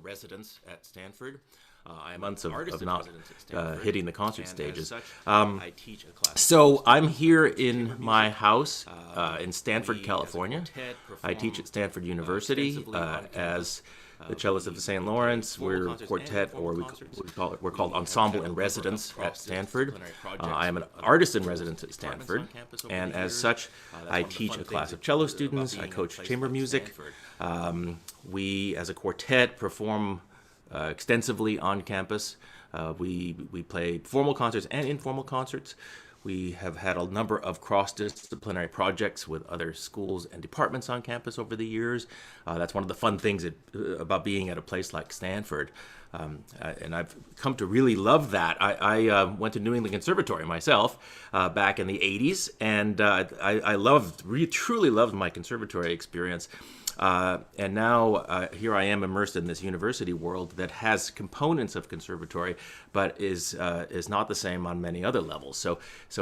residence at Stanford. I am months of not hitting the concert stages. So I'm here in my house in Stanford, California. I teach at Stanford University as the cellist of the St. Lawrence. We're quartet, or we're called ensemble in residence at Stanford. I am an artist in residence at Stanford, and as such, I teach a class of cello students. I coach chamber music. We, as a quartet, perform extensively on campus. We play formal concerts and informal concerts. We have had a number of cross-disciplinary projects with other schools and departments on campus over the years. That's one of the fun things about being at a place like Stanford. And I've come to really love that. I went to New England Conservatory myself back in the 80s, and truly loved my conservatory experience. And now here I am immersed in this university world that has components of conservatory, but is not the same on many other levels. So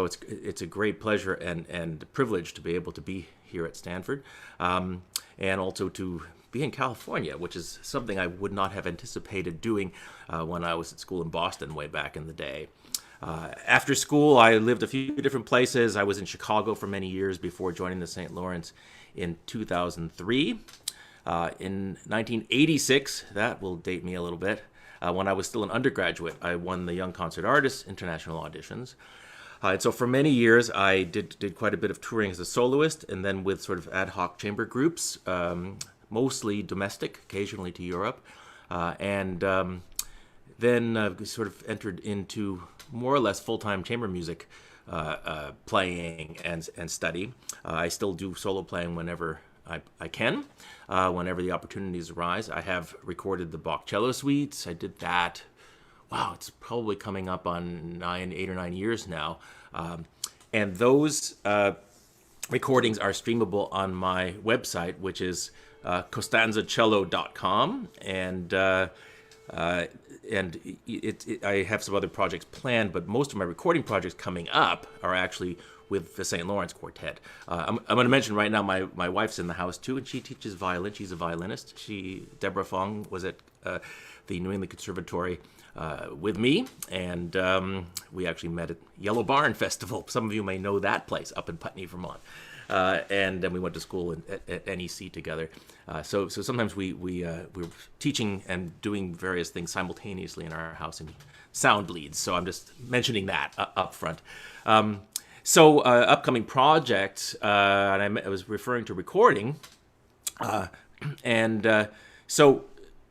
it's a great pleasure and privilege to be able to be here at Stanford, and also to be in California, which is something I would not have anticipated doing when I was at school in Boston way back in the day. After school, I lived a few different places. I was in Chicago for many years before joining the St. Lawrence in 2003. In 1986, that will date me a little bit, when I was still an undergraduate, I won the Young Concert Artists International Auditions. And so for many years, I did quite a bit of touring as a soloist, and then with sort of ad hoc chamber groups, mostly domestic, occasionally to Europe, and then sort of entered into more or less full-time chamber music playing and study. I still do solo playing whenever I can, whenever the opportunities arise. I have recorded the Bach cello suites. I did that. Wow, it's probably coming up on 8 or 9 years now. And those recordings are streamable on my website, which is costanzacello.com. And I have some other projects planned, but most of my recording projects coming up are actually with the St. Lawrence Quartet. I'm going to mention right now my wife's in the house too, and she teaches violin. She's a violinist. Deborah Fong was at the New England Conservatory with me, and we actually met at Yellow Barn Festival. Some of you may know that place up in Putney, Vermont. And then we went to school at NEC together. So sometimes we're teaching and doing various things simultaneously in our house in sound leads. So I'm just mentioning that up front. Upcoming projects, and I was referring to recording. So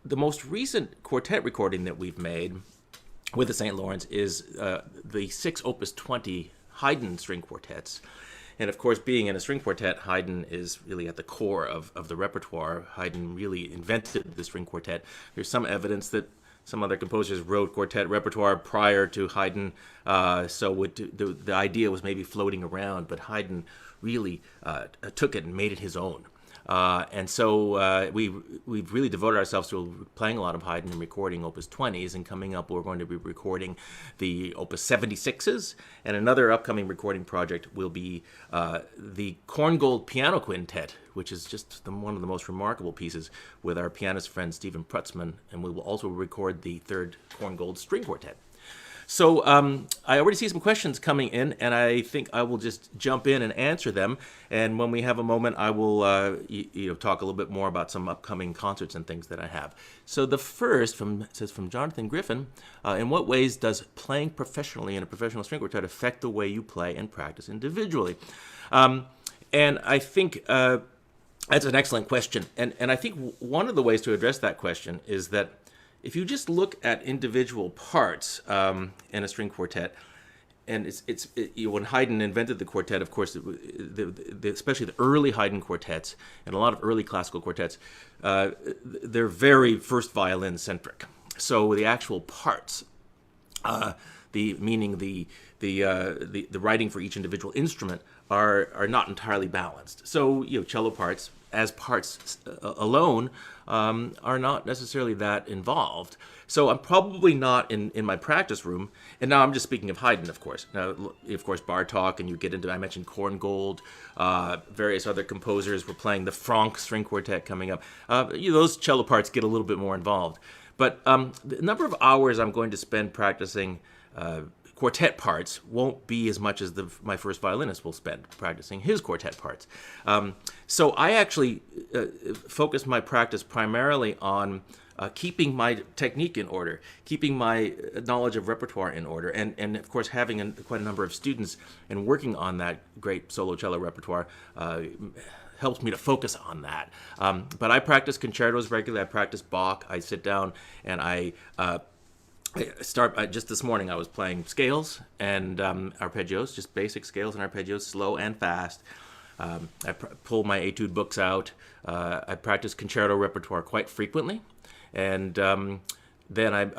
the most recent quartet recording that we've made with the St. Lawrence is the 6 Opus 20 Haydn string quartets. And of course, being in a string quartet, Haydn is really at the core of the repertoire. Haydn really invented the string quartet. There's some evidence that some other composers wrote quartet repertoire prior to Haydn, the idea was maybe floating around, but Haydn really took it and made it his own. We've really devoted ourselves to playing a lot of Haydn and recording Opus 20s, and coming up we're going to be recording the Opus 76s, and another upcoming recording project will be the Korngold Piano Quintet, which is just one of the most remarkable pieces with our pianist friend Stephen Prutzman, and we will also record the 3rd Korngold String Quartet. So I already see some questions coming in, and I think I will just jump in and answer them. And when we have a moment, I will talk a little bit more about some upcoming concerts and things that I have. So the first says from Jonathan Griffin, in what ways does playing professionally in a professional string quartet affect the way you play and practice individually? And I think that's an excellent question. And I think one of the ways to address that question is that if you just look at individual parts in a string quartet, and when Haydn invented the quartet, of course, especially the early Haydn quartets and a lot of early classical quartets, they're very first violin centric. So the actual parts, the writing for each individual instrument are not entirely balanced. So cello parts as parts alone are not necessarily that involved. So I'm probably not in my practice room, and now I'm just speaking of Haydn, of course. Now, of course, Bartók, and you get into, I mentioned Korngold, various other composers. We're playing the Franck string quartet coming up. Those cello parts get a little bit more involved. But the number of hours I'm going to spend practicing quartet parts won't be as much as my first violinist will spend practicing his quartet parts. So I actually focus my practice primarily on keeping my technique in order, keeping my knowledge of repertoire in order, and of course having quite a number of students and working on that great solo cello repertoire helps me to focus on that. But I practice concertos regularly. I practice Bach. I sit down and I start. Just this morning I was playing scales and arpeggios, just basic scales and arpeggios, slow and fast. I pull my etude books out. I practice concerto repertoire quite frequently, and then I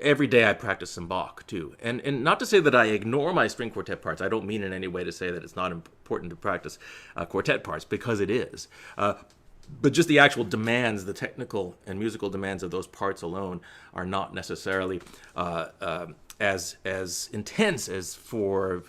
every day I practice some Bach too. And not to say that I ignore my string quartet parts. I don't mean in any way to say that it's not important to practice quartet parts, because it is. But just the actual demands, the technical and musical demands of those parts alone are not necessarily as intense as for,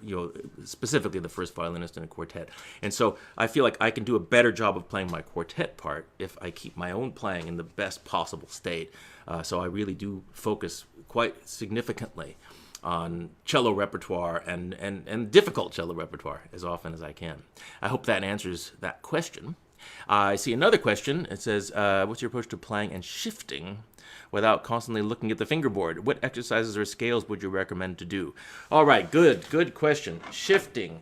specifically the first violinist in a quartet. And so I feel like I can do a better job of playing my quartet part if I keep my own playing in the best possible state. So I really do focus quite significantly on cello repertoire and difficult cello repertoire as often as I can. I hope that answers that question. I see another question. It says, what's your approach to playing and shifting without constantly looking at the fingerboard? What exercises or scales would you recommend to do? All right, good question. Shifting.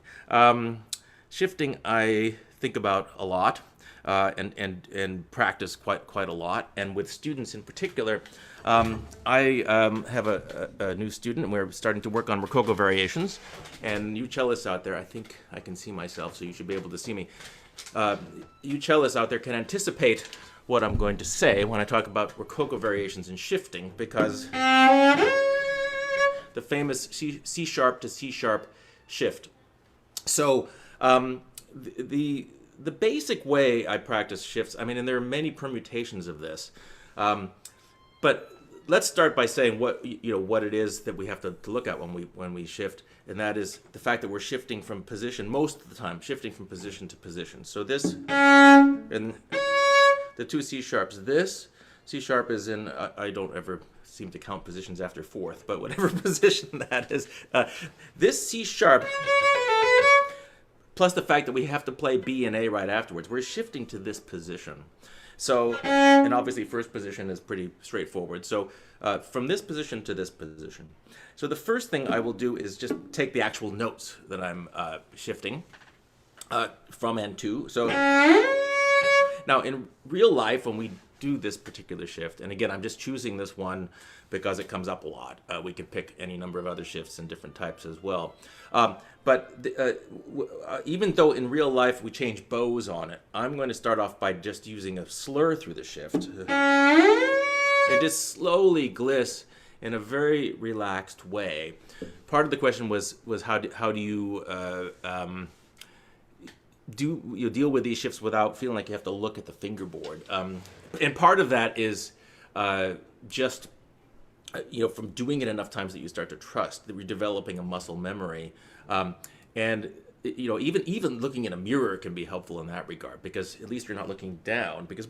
Shifting I think about a lot and practice quite a lot. And with students in particular, I have a new student, and we're starting to work on rococo variations. And you cellists out there, I think I can see myself, so you should be able to see me. You cellists out there can anticipate what I'm going to say when I talk about rococo variations and shifting, because the famous C sharp to C sharp shift. So the basic way I practice shifts, and there are many permutations of this, but let's start by saying what it is that we have to look at when we shift, and that is the fact that we're shifting from position most of the time, shifting from position to position. So this and the two C sharps. This C sharp is in. I don't ever seem to count positions after fourth, but whatever position that is, this C sharp. Plus the fact that we have to play B and A right afterwards, we're shifting to this position. So, and obviously first position is pretty straightforward. So from this position to this position. So the first thing I will do is just take the actual notes that I'm shifting from and to. So now in real life, when we do this particular shift, and again, I'm just choosing this one because it comes up a lot. We can pick any number of other shifts and different types as well. But even though in real life we change bows on it, I'm going to start off by just using a slur through the shift. It just slowly gliss in a very relaxed way. Part of the question was how do you deal with these shifts without feeling like you have to look at the fingerboard? And part of that is just from doing it enough times that you start to trust that you're developing a muscle memory. And even looking in a mirror can be helpful in that regard, because at least you're not looking down. Because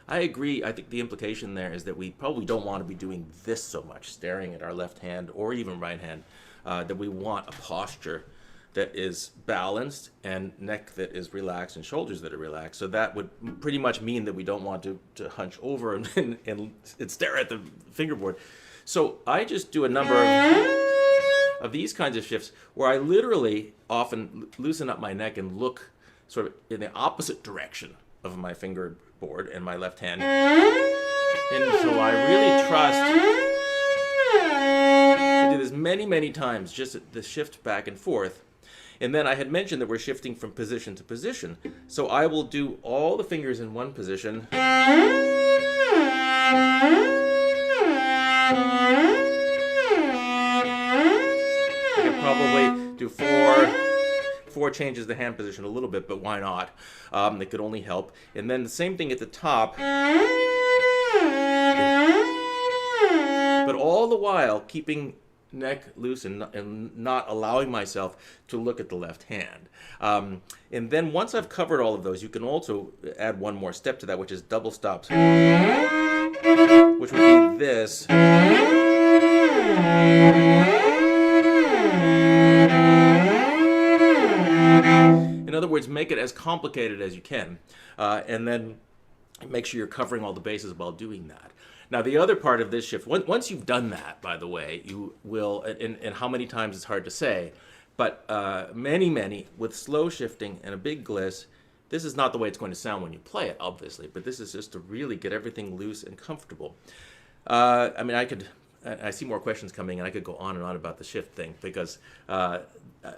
I agree, I think the implication there is that we probably don't want to be doing this so much, staring at our left hand or even right hand, that we want a posture that is balanced and neck that is relaxed and shoulders that are relaxed. So that would pretty much mean that we don't want to hunch over and stare at the fingerboard. So I just do a number of these kinds of shifts where I literally often loosen up my neck and look sort of in the opposite direction of my fingerboard and my left hand. And so I really trust. I do this many, many times, just the shift back and forth. And then I had mentioned that we're shifting from position to position. So I will do all the fingers in one position. I can probably do four changes the hand position a little bit, but why not? It could only help. And then the same thing at the top. But all the while keeping neck loose and not allowing myself to look at the left hand. And then once I've covered all of those, you can also add one more step to that, which is double stops. And which would be this. In other words, make it as complicated as you can, and then make sure you're covering all the bases while doing that. Now, the other part of this shift, once you've done that, by the way, you will, and how many times it's hard to say, but many, with slow shifting and a big gliss, this is not the way it's going to sound when you play it, obviously, but this is just to really get everything loose and comfortable. I mean, I see more questions coming, and I could go on and on about the shift thing, because I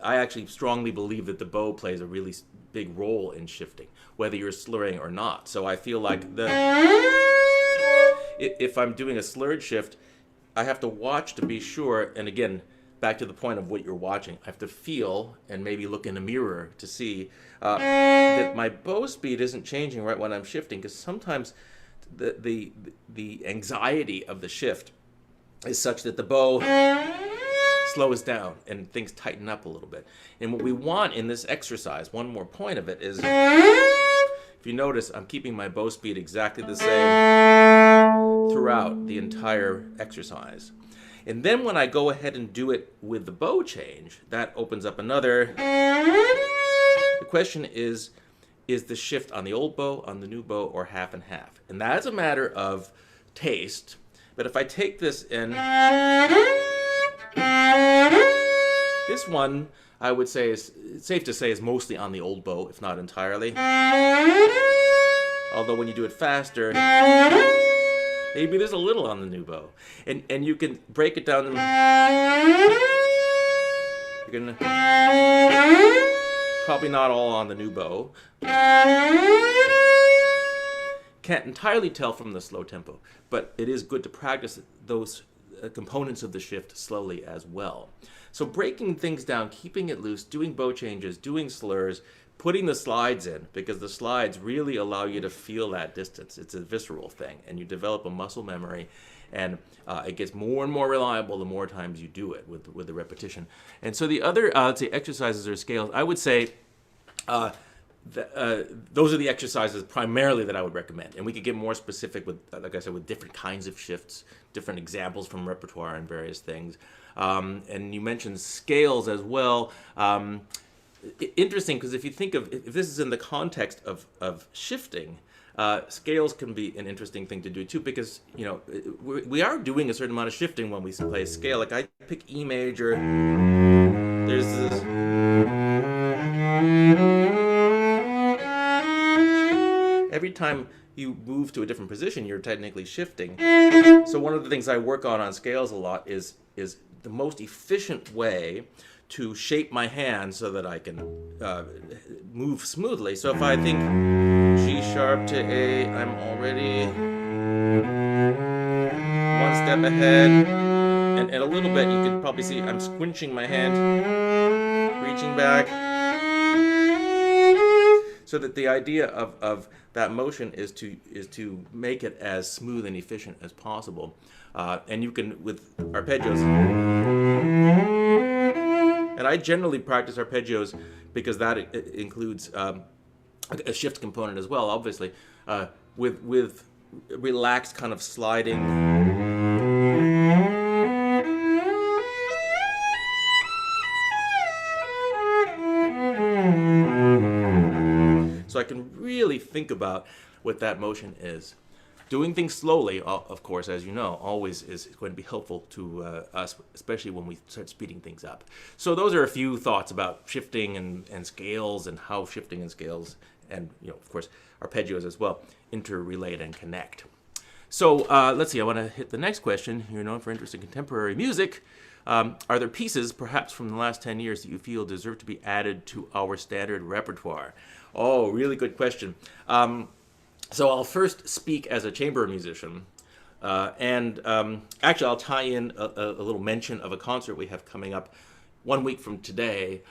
actually strongly believe that the bow plays a really big role in shifting, whether you're slurring or not. So I feel like if I'm doing a slurred shift, I have to watch to be sure, and again, back to the point of what you're watching, I have to feel and maybe look in a mirror to see that my bow speed isn't changing right when I'm shifting, because sometimes the anxiety of the shift is such that the bow slows down and things tighten up a little bit. And what we want in this exercise, one more point of it, is if you notice, I'm keeping my bow speed exactly the same throughout the entire exercise. And then when I go ahead and do it with the bow change, that opens up another. The question is the shift on the old bow, on the new bow, or half and half? And that's a matter of taste. But if I take this and this one, I would say it's safe to say is mostly on the old bow, if not entirely. Although when you do it faster, maybe there's a little on the new bow. And you can break it down. You're gonna probably not all on the new bow. Can't entirely tell from the slow tempo, but it is good to practice those components of the shift slowly as well. So breaking things down, keeping it loose, doing bow changes, doing slurs, putting the slides in, because the slides really allow you to feel that distance. It's a visceral thing, and you develop a muscle memory, and it gets more and more reliable the more times you do it with the repetition. And so the other, let's say, exercises or scales, I would say those are the exercises primarily that I would recommend. And we could get more specific with, like I said, with different kinds of shifts, different examples from repertoire and various things. And you mentioned scales as well. Interesting, because if you think of, if this is in the context of shifting, scales can be an interesting thing to do too, because, you know, we are doing a certain amount of shifting when we play a scale. Like I pick E major, there's this. Every time you move to a different position, you're technically shifting. So one of the things I work on scales a lot is the most efficient way to shape my hand so that I can move smoothly. So if I think G sharp to A, I'm already one step ahead. And a little bit, you can probably see I'm squinching my hand, reaching back. So that the idea of that motion is to make it as smooth and efficient as possible. And you can, with arpeggios, and I generally practice arpeggios because that includes a shift component as well, obviously, with relaxed kind of sliding. So I can really think about what that motion is. Doing things slowly, of course, as you know, always is going to be helpful to us, especially when we start speeding things up. So those are a few thoughts about shifting and scales, and how shifting and scales, and, you know, of course, arpeggios as well, interrelate and connect. So let's see, I want to hit the next question. You're known for interest in contemporary music. Are there pieces, perhaps from the last 10 years, that you feel deserve to be added to our standard repertoire? Oh, really good question. So I'll first speak as a chamber musician, and actually I'll tie in a little mention of a concert we have coming up 1 week from today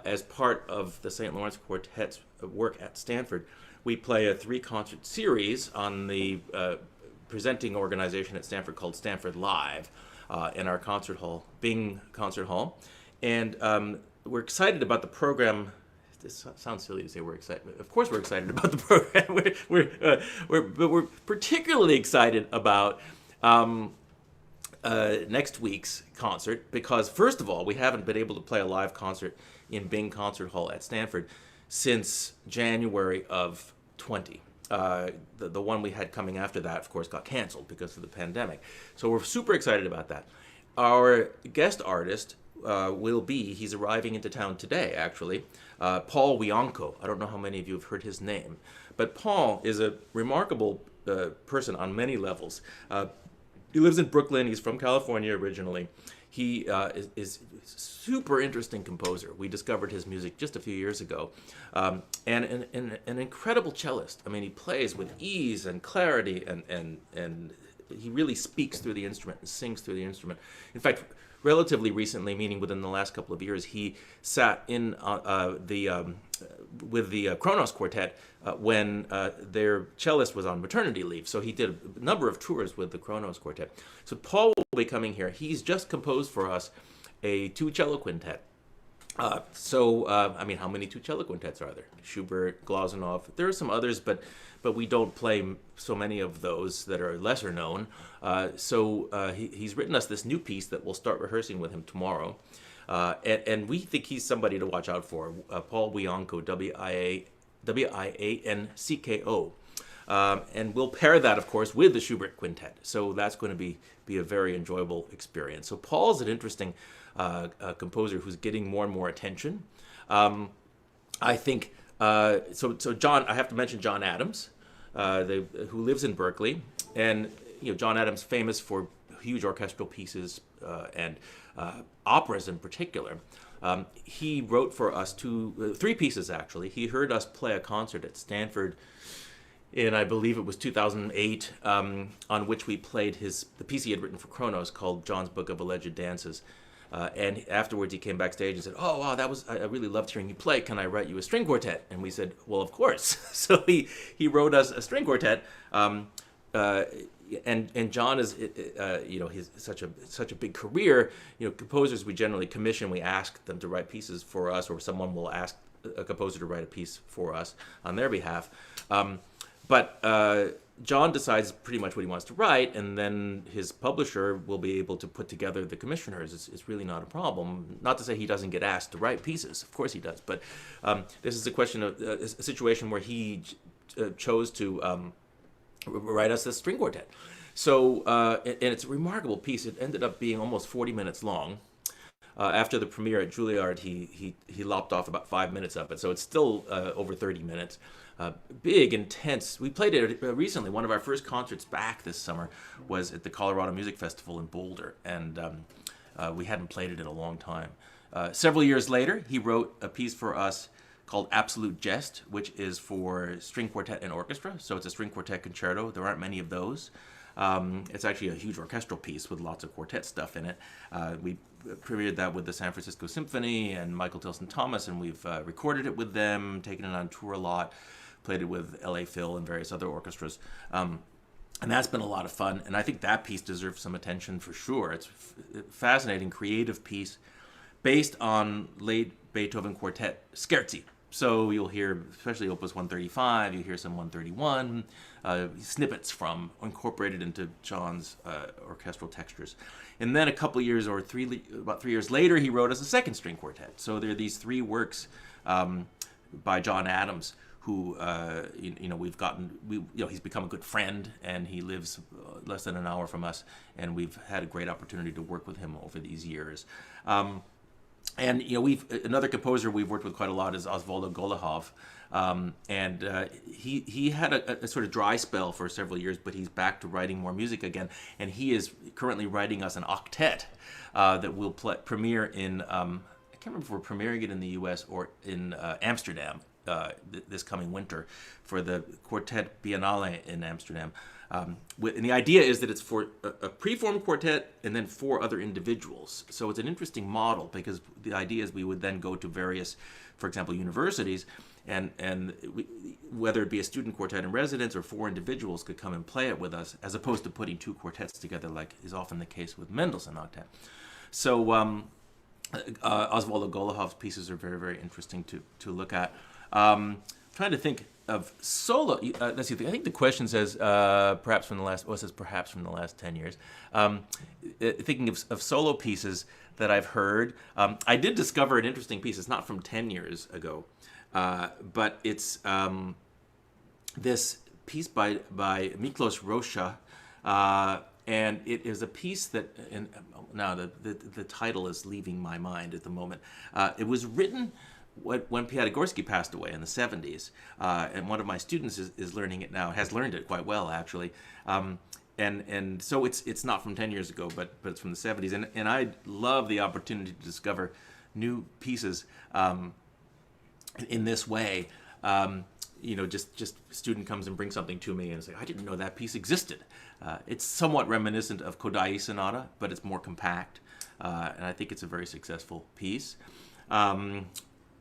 as part of the St. Lawrence Quartet's work at Stanford. We play a 3-concert series on the presenting organization at Stanford called Stanford Live in our concert hall, Bing Concert Hall. And we're excited about the program this sounds silly to say we're excited. Of course, we're excited about the program. We're particularly excited about next week's concert because, first of all, we haven't been able to play a live concert in Bing Concert Hall at Stanford since January of 20. The one we had coming after that, of course, got canceled because of the pandemic. So we're super excited about that. Our guest artist he's arriving into town today, actually, Paul Wianco. I don't know how many of you have heard his name, but Paul is a remarkable person on many levels. He lives in Brooklyn. He's from California originally. He is super interesting composer. We discovered his music just a few years ago. And an incredible cellist. I mean, he plays with ease and clarity, and he really speaks through the instrument and sings through the instrument. In fact, relatively recently, meaning within the last couple of years, he sat in with the Kronos Quartet when their cellist was on maternity leave. So he did a number of tours with the Kronos Quartet. So Paul will be coming here. He's just composed for us a 2-cello quintet. I mean, how many 2-cello quintets are there? Schubert, Glazunov. There are some others, but we don't play so many of those that are lesser known. He's written us this new piece that we'll start rehearsing with him tomorrow. And we think he's somebody to watch out for. Paul Wianco, Wianco. And we'll pair that, of course, with the Schubert Quintet. So that's going to be a very enjoyable experience. So Paul's an interesting composer who's getting more and more attention. I think, John, I have to mention John Adams, who lives in Berkeley. And, John Adams, famous for huge orchestral pieces and operas in particular. He wrote for us 3 pieces, actually. He heard us play a concert at Stanford in, I believe it was 2008, on which we played the piece he had written for Kronos called John's Book of Alleged Dances. And afterwards he came backstage and said, "Oh, wow, I really loved hearing you play. Can I write you a string quartet?" And we said, "Well, of course." So he wrote us a string quartet. And John is, he's such a big career. Composers we generally commission. We ask them to write pieces for us, or someone will ask a composer to write a piece for us on their behalf. But John decides pretty much what he wants to write, and then his publisher will be able to put together the commissioners. It's really not a problem. Not to say he doesn't get asked to write pieces. Of course he does. But this is a question of a situation where he chose to write us a string quartet. So, and it's a remarkable piece. It ended up being almost 40 minutes long. After the premiere at Juilliard, he lopped off about 5 minutes of it. So it's still over 30 minutes. Big, intense. We played it recently. One of our first concerts back this summer was at the Colorado Music Festival in Boulder. And we hadn't played it in a long time. Several years later, he wrote a piece for us called Absolute Jest, which is for string quartet and orchestra. So it's a string quartet concerto. There aren't many of those. It's actually a huge orchestral piece with lots of quartet stuff in it. We premiered that with the San Francisco Symphony and Michael Tilson Thomas, and we've recorded it with them, taken it on tour a lot, played it with LA Phil and various other orchestras. And that's been a lot of fun. And I think that piece deserves some attention for sure. It's a fascinating, creative piece based on late Beethoven quartet scherzi. So you'll hear, especially Opus 135, you hear some 131, snippets from, incorporated into John's orchestral textures. And then a couple years, about 3 years later, he wrote us a second string quartet. So there are these 3 works by John Adams, who, he's become a good friend, and he lives less than an hour from us, and we've had a great opportunity to work with him over these years. And another composer we've worked with quite a lot is Osvaldo Golihov, and he had a sort of dry spell for several years, but he's back to writing more music again, and he is currently writing us an octet that will premiere in I can't remember if we're premiering it in the U.S. or in Amsterdam this coming winter for the Quartet Biennale in Amsterdam. And the idea is that it's for a preformed quartet and then 4 other individuals. So it's an interesting model, because the idea is we would then go to various, for example, universities, and whether it be a student quartet in residence or 4 individuals could come and play it with us, as opposed to putting 2 quartets together like is often the case with Mendelssohn octet. So Osvaldo Golohov's pieces are very, very interesting to look at. Trying to think of solo. Let's see. I think the question says perhaps from the last. Well, it says perhaps from the last 10 years. Thinking of solo pieces that I've heard. I did discover an interesting piece. It's not from 10 years ago, but it's this piece by Miklos Rocha, and it is a piece that. And now the title is leaving my mind at the moment. It was written when Piatigorsky passed away in the 70s, and one of my students is learning it now, has learned it quite well, actually. And so it's not from 10 years ago, but it's from the 70s. And I love the opportunity to discover new pieces in this way. Just a student comes and brings something to me and say, I didn't know that piece existed. It's somewhat reminiscent of Kodai Sonata, but it's more compact. And I think it's a very successful piece.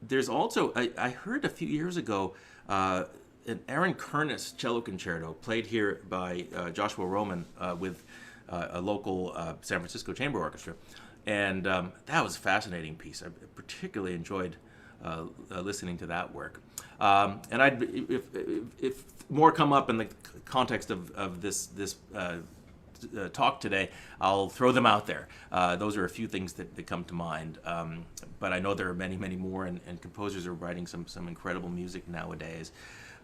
There's also, I heard a few years ago, an Aaron Kernis cello concerto played here by Joshua Roman with a local San Francisco Chamber Orchestra. And that was a fascinating piece. I particularly enjoyed listening to that work. And if more come up in the context of this talk today, I'll throw them out there. Those are a few things that come to mind. But I know there are many, many more, and composers are writing some incredible music nowadays.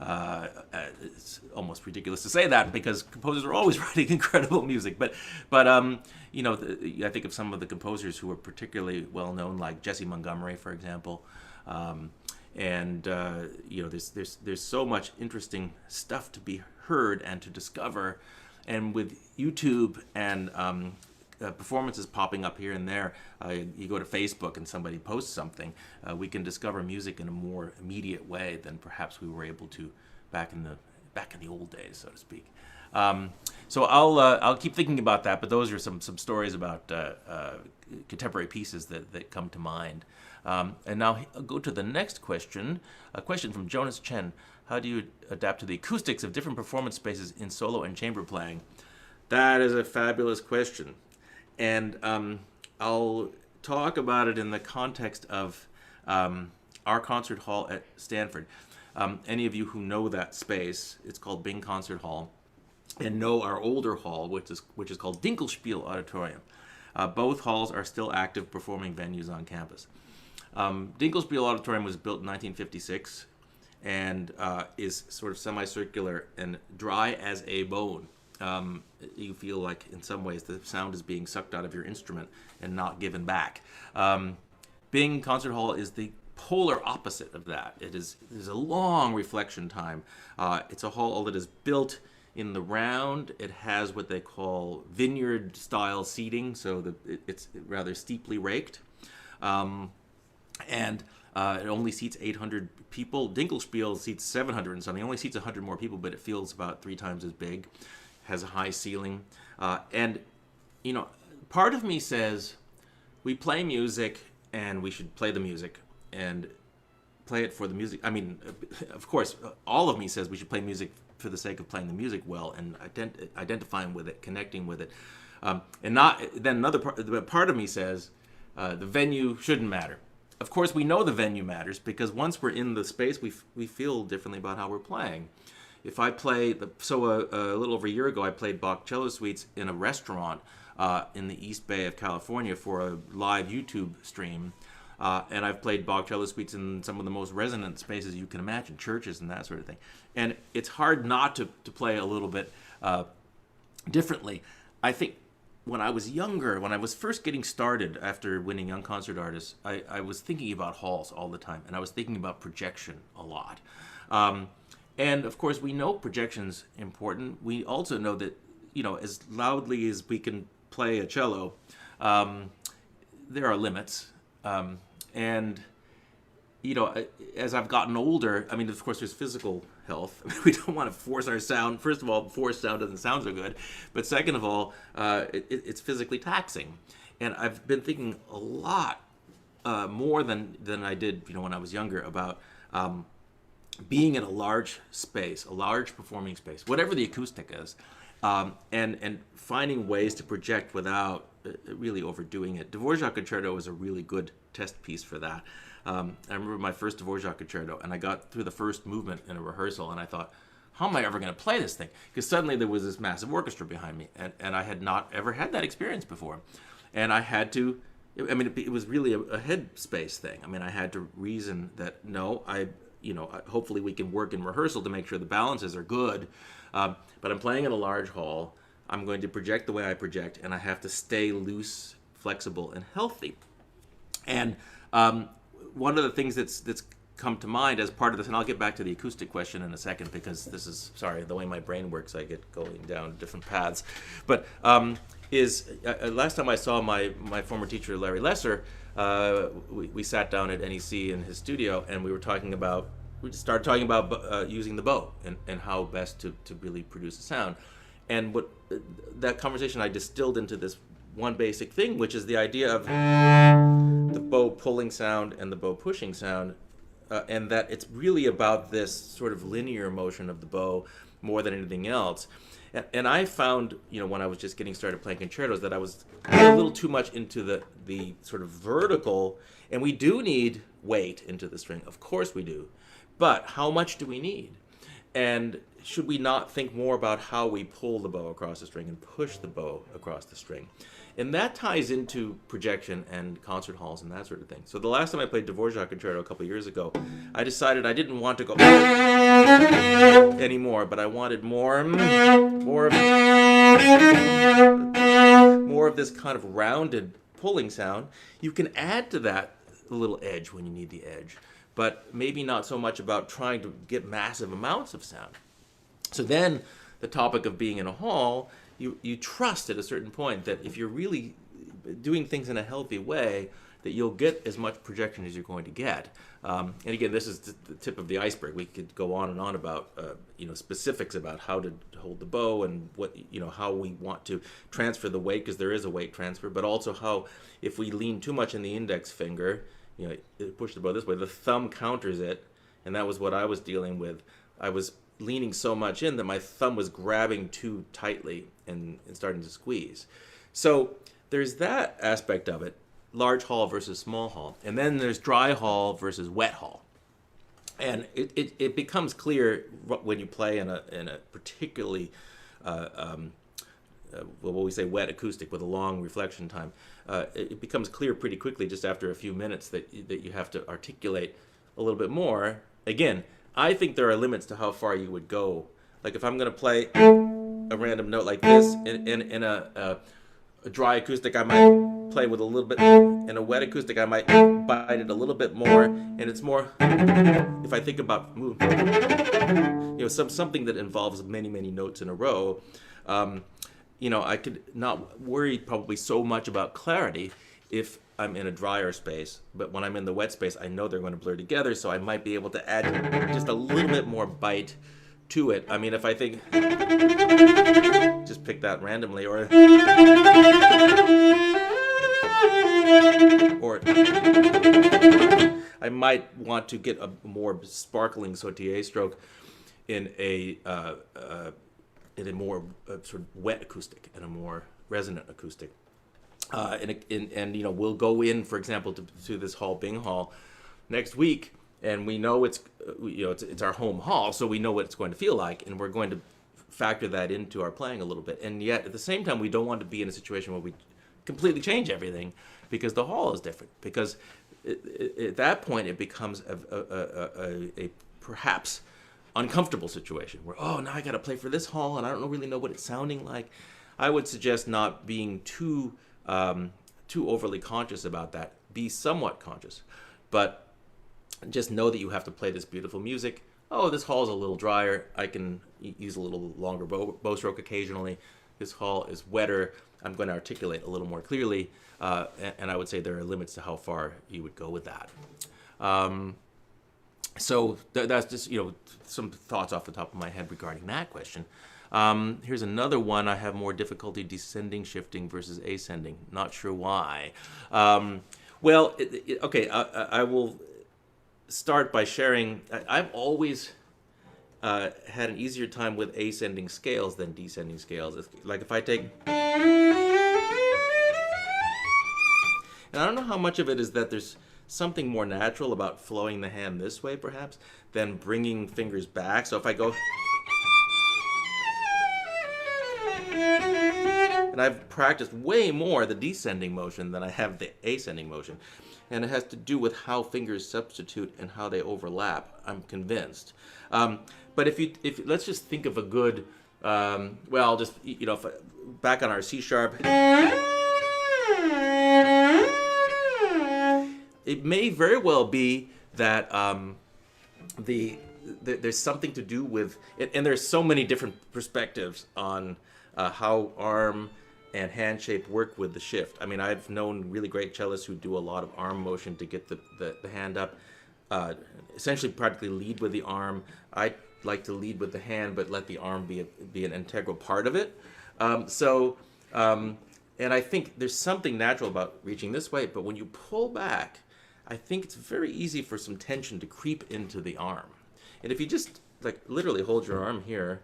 It's almost ridiculous to say that because composers are always writing incredible music. But I think of some of the composers who are particularly well known, like Jesse Montgomery, for example. There's so much interesting stuff to be heard and to discover. And with YouTube and performances popping up here and there, you go to Facebook and somebody posts something, we can discover music in a more immediate way than perhaps we were able to back in the old days, so to speak. So I'll keep thinking about that. But those are some stories about contemporary pieces that come to mind. And now I'll go to the next question. A question from Jonas Chen. How do you adapt to the acoustics of different performance spaces in solo and chamber playing? That is a fabulous question. And I'll talk about it in the context of our concert hall at Stanford. Any of you who know that space, it's called Bing Concert Hall, and know our older hall, which is called Dinkelspiel Auditorium. Both halls are still active performing venues on campus. Dinkelspiel Auditorium was built in 1956 and is sort of semicircular and dry as a bone. You feel like in some ways the sound is being sucked out of your instrument and not given back. Bing Concert Hall is the polar opposite of that. There's a long reflection time. It's a hall that is built in the round. It has what they call vineyard style seating, so it's rather steeply raked. And it only seats 800 people. Dinkelspiel seats 700 and something. It only seats 100 more people, but it feels about 3 times as big. Has a high ceiling. And part of me says we play music and we should play the music and play it for the music. I mean, of course, all of me says we should play music for the sake of playing the music well and identifying with it, connecting with it. And not then another part of me says the venue shouldn't matter. Of course, we know the venue matters because once we're in the space, we feel differently about how we're playing. If I play, a little over a year ago, I played Bach cello suites in a restaurant in the East Bay of California for a live YouTube stream. And I've played Bach cello suites in some of the most resonant spaces you can imagine, churches and that sort of thing. And it's hard not to play a little bit differently. I think when I was younger, when I was first getting started after winning Young Concert Artist, I was thinking about halls all the time, and I was thinking about projection a lot. And of course, we know projection's important. We also know that, as loudly as we can play a cello, there are limits. And as I've gotten older, I mean, of course, there's physical health. We don't want to force our sound. First of all, forced sound doesn't sound so good. But second of all, it's physically taxing. And I've been thinking a lot more than I did, when I was younger about being in a large space, a large performing space, whatever the acoustic is, and finding ways to project without really overdoing it. Dvorak Concerto was a really good test piece for that. I remember my first Dvorak Concerto, and I got through the first movement in a rehearsal, and I thought, how am I ever going to play this thing? Because suddenly there was this massive orchestra behind me, and I had not ever had that experience before. And I had to, I mean, it was really a headspace thing. I mean, I had to reason that, no, hopefully we can work in rehearsal to make sure the balances are good. But I'm playing in a large hall. I'm going to project the way I project, and I have to stay loose, flexible, and healthy. And one of the things that's come to mind as part of this, and I'll get back to the acoustic question in a second, because this is, the way my brain works, I get going down different paths. But last time I saw my former teacher, Larry Lesser, we sat down at NEC in his studio, and we started talking about using the bow and how best to really produce a sound. And that conversation I distilled into this one basic thing, which is the idea of the bow pulling sound and the bow pushing sound, and that it's really about this sort of linear motion of the bow more than anything else. And I found, when I was just getting started playing concertos, that I was a little too much into the sort of vertical, and we do need weight into the string. Of course we do. But how much do we need? And should we not think more about how we pull the bow across the string and push the bow across the string? And that ties into projection and concert halls and that sort of thing. So the last time I played Dvorak Concerto a couple of years ago, I decided I didn't want to go anymore, but I wanted more of this kind of rounded pulling sound. You can add to that a little edge when you need the edge, but maybe not so much about trying to get massive amounts of sound. So then the topic of being in a hall, you trust at a certain point that if you're really doing things in a healthy way, that you'll get as much projection as you're going to get. And again, this is the tip of the iceberg. We could go on and on about specifics about how to hold the bow and what how we want to transfer the weight, because there is a weight transfer, but also how if we lean too much in the index finger, push the bow this way, the thumb counters it, and that was what I was dealing with. I was leaning so much in that my thumb was grabbing too tightly and starting to squeeze. So there's that aspect of it, large hall versus small hall. And then there's dry hall versus wet hall. And it becomes clear when you play in a particularly, what we say wet acoustic with a long reflection time. It becomes clear pretty quickly just after a few minutes that you have to articulate a little bit more. Again, I think there are limits to how far you would go. Like if I'm going to play a random note like this in a dry acoustic, I might play with a little bit. In a wet acoustic, I might bite it a little bit more. And it's more, if I think about something that involves many, many notes in a row, I could not worry probably so much about clarity if I'm in a drier space, but when I'm in the wet space, I know they're going to blur together, so I might be able to add just a little bit more bite to it. I mean, if I think, just pick that randomly, or I might want to get a more sparkling sautille stroke in a more sort of wet acoustic and a more resonant acoustic. And we'll go in, for example, to this hall, Bing Hall, next week, and we know it's our home hall, so we know what it's going to feel like, and we're going to factor that into our playing a little bit. And yet, at the same time, we don't want to be in a situation where we completely change everything, because the hall is different. Because at that point, it becomes a perhaps uncomfortable situation where, now I got to play for this hall, and I don't really know what it's sounding like. I would suggest not being too overly conscious about that. Be somewhat conscious, but just know that you have to play this beautiful music. This hall is a little drier. I can use a little longer bow stroke occasionally. This hall is wetter. I'm going to articulate a little more clearly, and I would say there are limits to how far you would go with that. So that's just some thoughts off the top of my head regarding that question. Here's another one. I have more difficulty descending, shifting versus ascending. Not sure why. Okay, I will start by sharing. I've always had an easier time with ascending scales than descending scales. Like if I take And I don't know how much of it is that there's something more natural about flowing the hand this way, perhaps, than bringing fingers back. So if I go... And I've practiced way more the descending motion than I have the ascending motion. And it has to do with how fingers substitute and how they overlap, I'm convinced. But if let's just think of a good, well, just, you know, back on our C sharp. It may very well be that there's something to do with, and there's so many different perspectives on how arm and hand shape work with the shift. I mean, I've known really great cellists who do a lot of arm motion to get the hand up, essentially practically lead with the arm. I like to lead with the hand, but let the arm be an integral part of it. And I think there's something natural about reaching this way, but when you pull back, I think it's very easy for some tension to creep into the arm. And if you just like literally hold your arm here,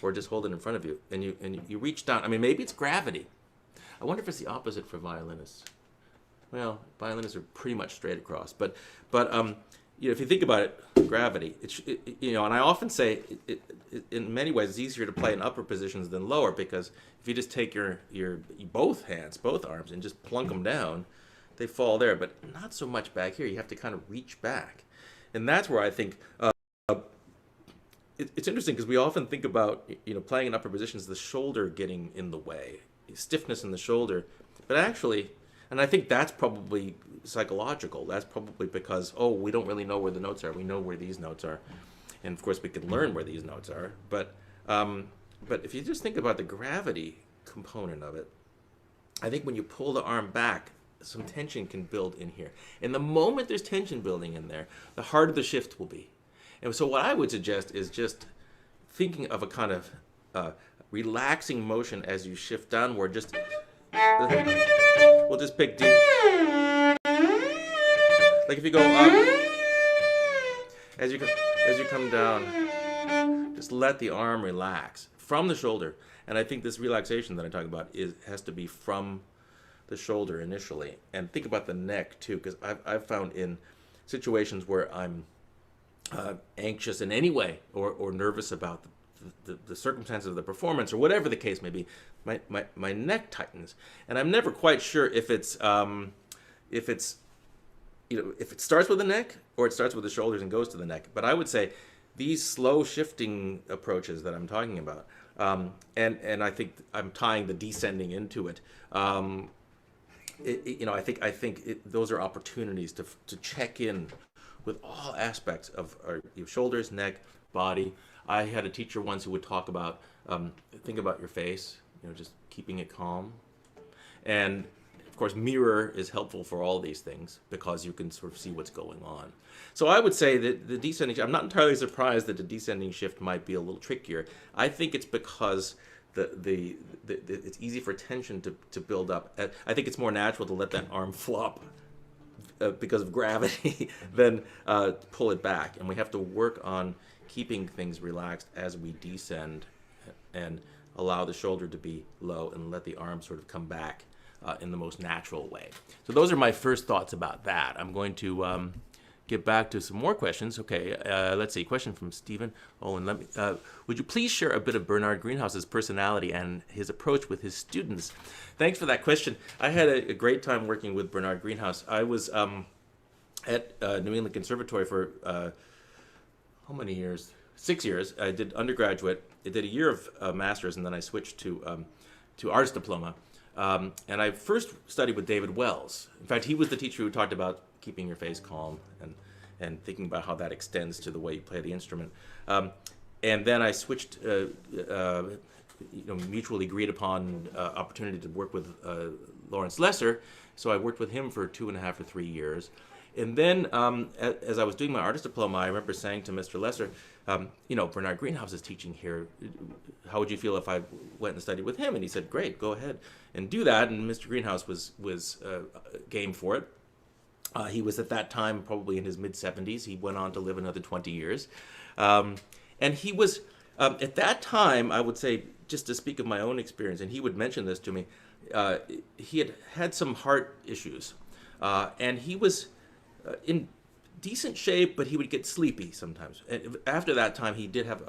or just hold it in front of you, and you reach down. I mean, maybe it's gravity. I wonder if it's the opposite for violinists. Well, violinists are pretty much straight across, but you know, if you think about it, gravity. You know, and I often say, in many ways, it's easier to play in upper positions than lower, because if you just take your both hands, both arms, and just plunk them down, they fall there. But not so much back here. You have to kind of reach back, and that's where I think. It's interesting because we often think about, you know, playing in upper positions, the shoulder getting in the way, stiffness in the shoulder. But actually, and I think that's probably psychological. That's probably because, oh, we don't really know where the notes are. We know where these notes are. And of course, we can learn where these notes are. But if you just think about the gravity component of it, I think when you pull the arm back, some tension can build in here. And the moment there's tension building in there, the harder the shift will be. And so what I would suggest is just thinking of a kind of relaxing motion as you shift downward. Just we'll just pick D. Like if you go up, as you come down, just let the arm relax from the shoulder. And I think this relaxation that I talk about has to be from the shoulder initially. And think about the neck too, because I've found in situations where I'm anxious in any way or nervous about the circumstances of the performance or whatever the case may be, my neck tightens, and I'm never quite sure if it starts with the neck or it starts with the shoulders and goes to the neck. But I would say these slow shifting approaches that I'm talking about, and I think I'm tying the descending into it. You know, I think those are opportunities to check in with all aspects of your shoulders, neck, body. I had a teacher once who would talk about, think about your face, you know, just keeping it calm. And of course, mirror is helpful for all these things because you can sort of see what's going on. So I would say that the descending, I'm not entirely surprised that the descending shift might be a little trickier. I think it's because it's easy for tension to build up. I think it's more natural to let that arm flop because of gravity than pull it back. And we have to work on keeping things relaxed as we descend and allow the shoulder to be low and let the arm sort of come back in the most natural way. So those are my first thoughts about that. I'm going to get back to some more questions. Okay, let's see. Question from Stephen Owen. Would you please share a bit of Bernard Greenhouse's personality and his approach with his students? Thanks for that question. I had a great time working with Bernard Greenhouse. I was at New England Conservatory for how many years? 6 years. I did undergraduate. I did a year of master's, and then I switched to artist diploma. And I first studied with David Wells. In fact, he was the teacher who talked about keeping your face calm and thinking about how that extends to the way you play the instrument. And then I switched, mutually agreed upon opportunity to work with Laurence Lesser. So I worked with him for 2.5 or 3 years. And then as I was doing my artist diploma, I remember saying to Mr. Lesser, Bernard Greenhouse is teaching here. How would you feel if I went and studied with him? And he said, great, go ahead and do that. And Mr. Greenhouse was game for it. He was at that time probably in his mid-70s. He went on to live another 20 years. And he was, at that time, I would say, just to speak of my own experience, and he would mention this to me, he had some heart issues. And he was in decent shape, but he would get sleepy sometimes. And after that time, he did have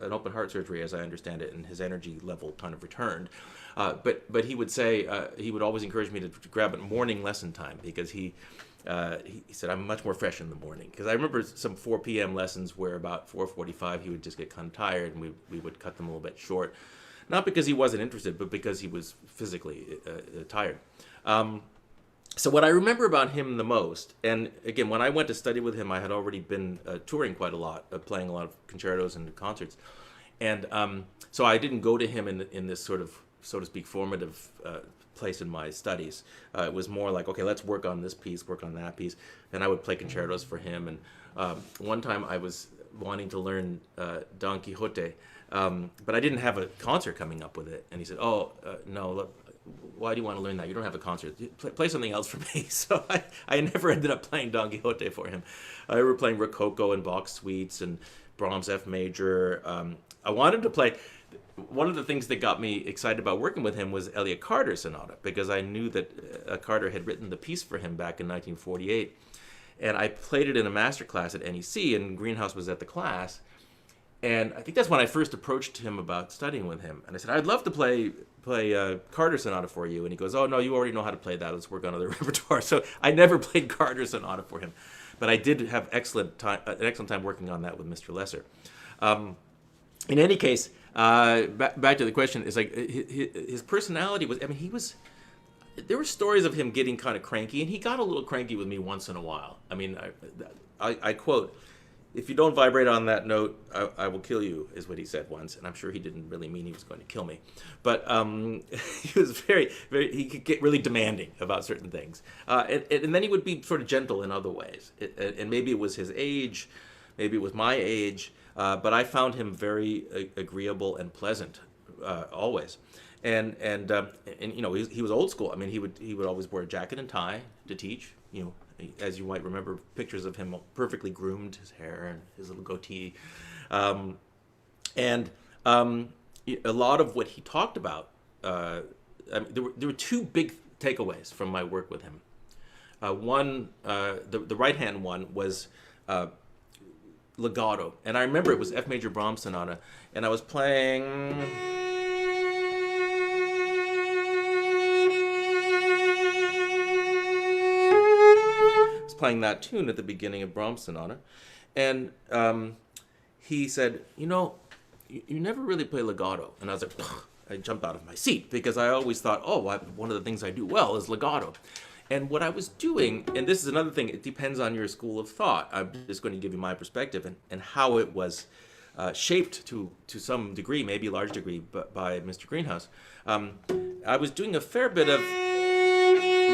an open heart surgery, as I understand it, and his energy level kind of returned. But he would say, he would always encourage me to grab it morning lesson time, because he said, I'm much more fresh in the morning. Because I remember some 4 p.m. lessons where about 4:45 he would just get kind of tired, and we would cut them a little bit short. Not because he wasn't interested, but because he was physically tired. So what I remember about him the most, and again, when I went to study with him, I had already been touring quite a lot, playing a lot of concertos and concerts. And so I didn't go to him in this sort of, so to speak, formative place in my studies. It was more like, okay, let's work on this piece, work on that piece. And I would play concertos for him. And one time I was wanting to learn Don Quixote, but I didn't have a concert coming up with it. And he said, no, look, why do you want to learn that? You don't have a concert. Play something else for me. So I never ended up playing Don Quixote for him. I remember playing Rococo and Bach suites and Brahms F major. I wanted to play. One of the things that got me excited about working with him was Elliott Carter's sonata, because I knew that Carter had written the piece for him back in 1948. And I played it in a master class at NEC, and Greenhouse was at the class. And I think that's when I first approached him about studying with him. And I said, I'd love to play Carter's sonata for you. And he goes, oh, no, you already know how to play that. Let's work on other repertoire. So I never played Carter's sonata for him. But I did have an excellent time working on that with Mr. Lesser. In any case, back to the question, is like his personality was, I mean, there were stories of him getting kind of cranky, and he got a little cranky with me once in a while. I mean, I quote, if you don't vibrate on that note, I will kill you, is what he said once. And I'm sure he didn't really mean he was going to kill me. But he was he could get really demanding about certain things. And then he would be sort of gentle in other ways. And maybe it was his age, maybe it was my age, but I found him very agreeable and pleasant, always. And you know, he was old school. I mean, he would always wear a jacket and tie to teach, you know. As you might remember, pictures of him perfectly groomed, his hair and his little goatee. And a lot of what he talked about, I mean, there were 2 big takeaways from my work with him. One, the right-hand one was legato. And I remember it was F major Brahms sonata, and I was playing... playing that tune at the beginning of Brahms sonata, and he said, you know, you never really play legato. And I was like, ugh. I jumped out of my seat, because I always thought, one of the things I do well is legato. And what I was doing, and this is another thing, it depends on your school of thought. I'm just going to give you my perspective and how it was shaped to some degree, maybe a large degree, by Mr. Greenhouse. I was doing a fair bit of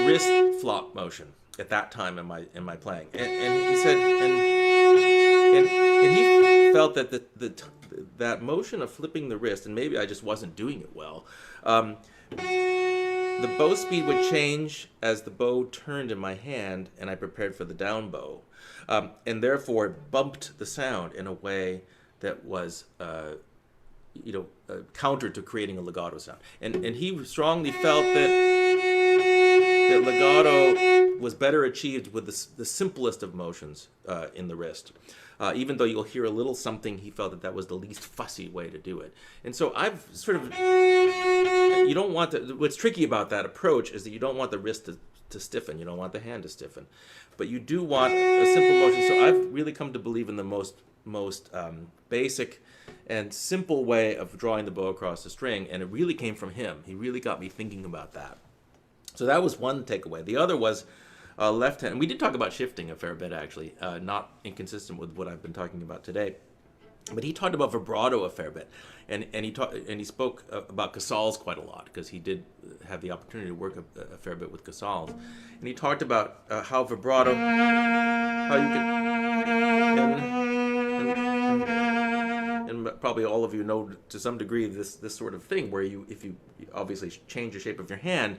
wrist flop motion at that time in my playing, and he said, and he felt that that motion of flipping the wrist, and maybe I just wasn't doing it well, the bow speed would change as the bow turned in my hand and I prepared for the down bow, and therefore it bumped the sound in a way that was counter to creating a legato sound, and he strongly felt that legato was better achieved with the simplest of motions in the wrist. Even though you'll hear a little something, he felt that was the least fussy way to do it. And so I've sort of, you don't want what's tricky about that approach is that you don't want the wrist to stiffen, you don't want the hand to stiffen, but you do want a simple motion. So I've really come to believe in the most basic and simple way of drawing the bow across the string, and it really came from him. He really got me thinking about that. So that was one takeaway. The other was left hand. And we did talk about shifting a fair bit, actually, not inconsistent with what I've been talking about today. But he talked about vibrato a fair bit, and he spoke about Casals quite a lot, because he did have the opportunity to work a fair bit with Casals, and he talked about how vibrato, how you can, and probably all of you know to some degree this sort of thing where if you obviously change the shape of your hand,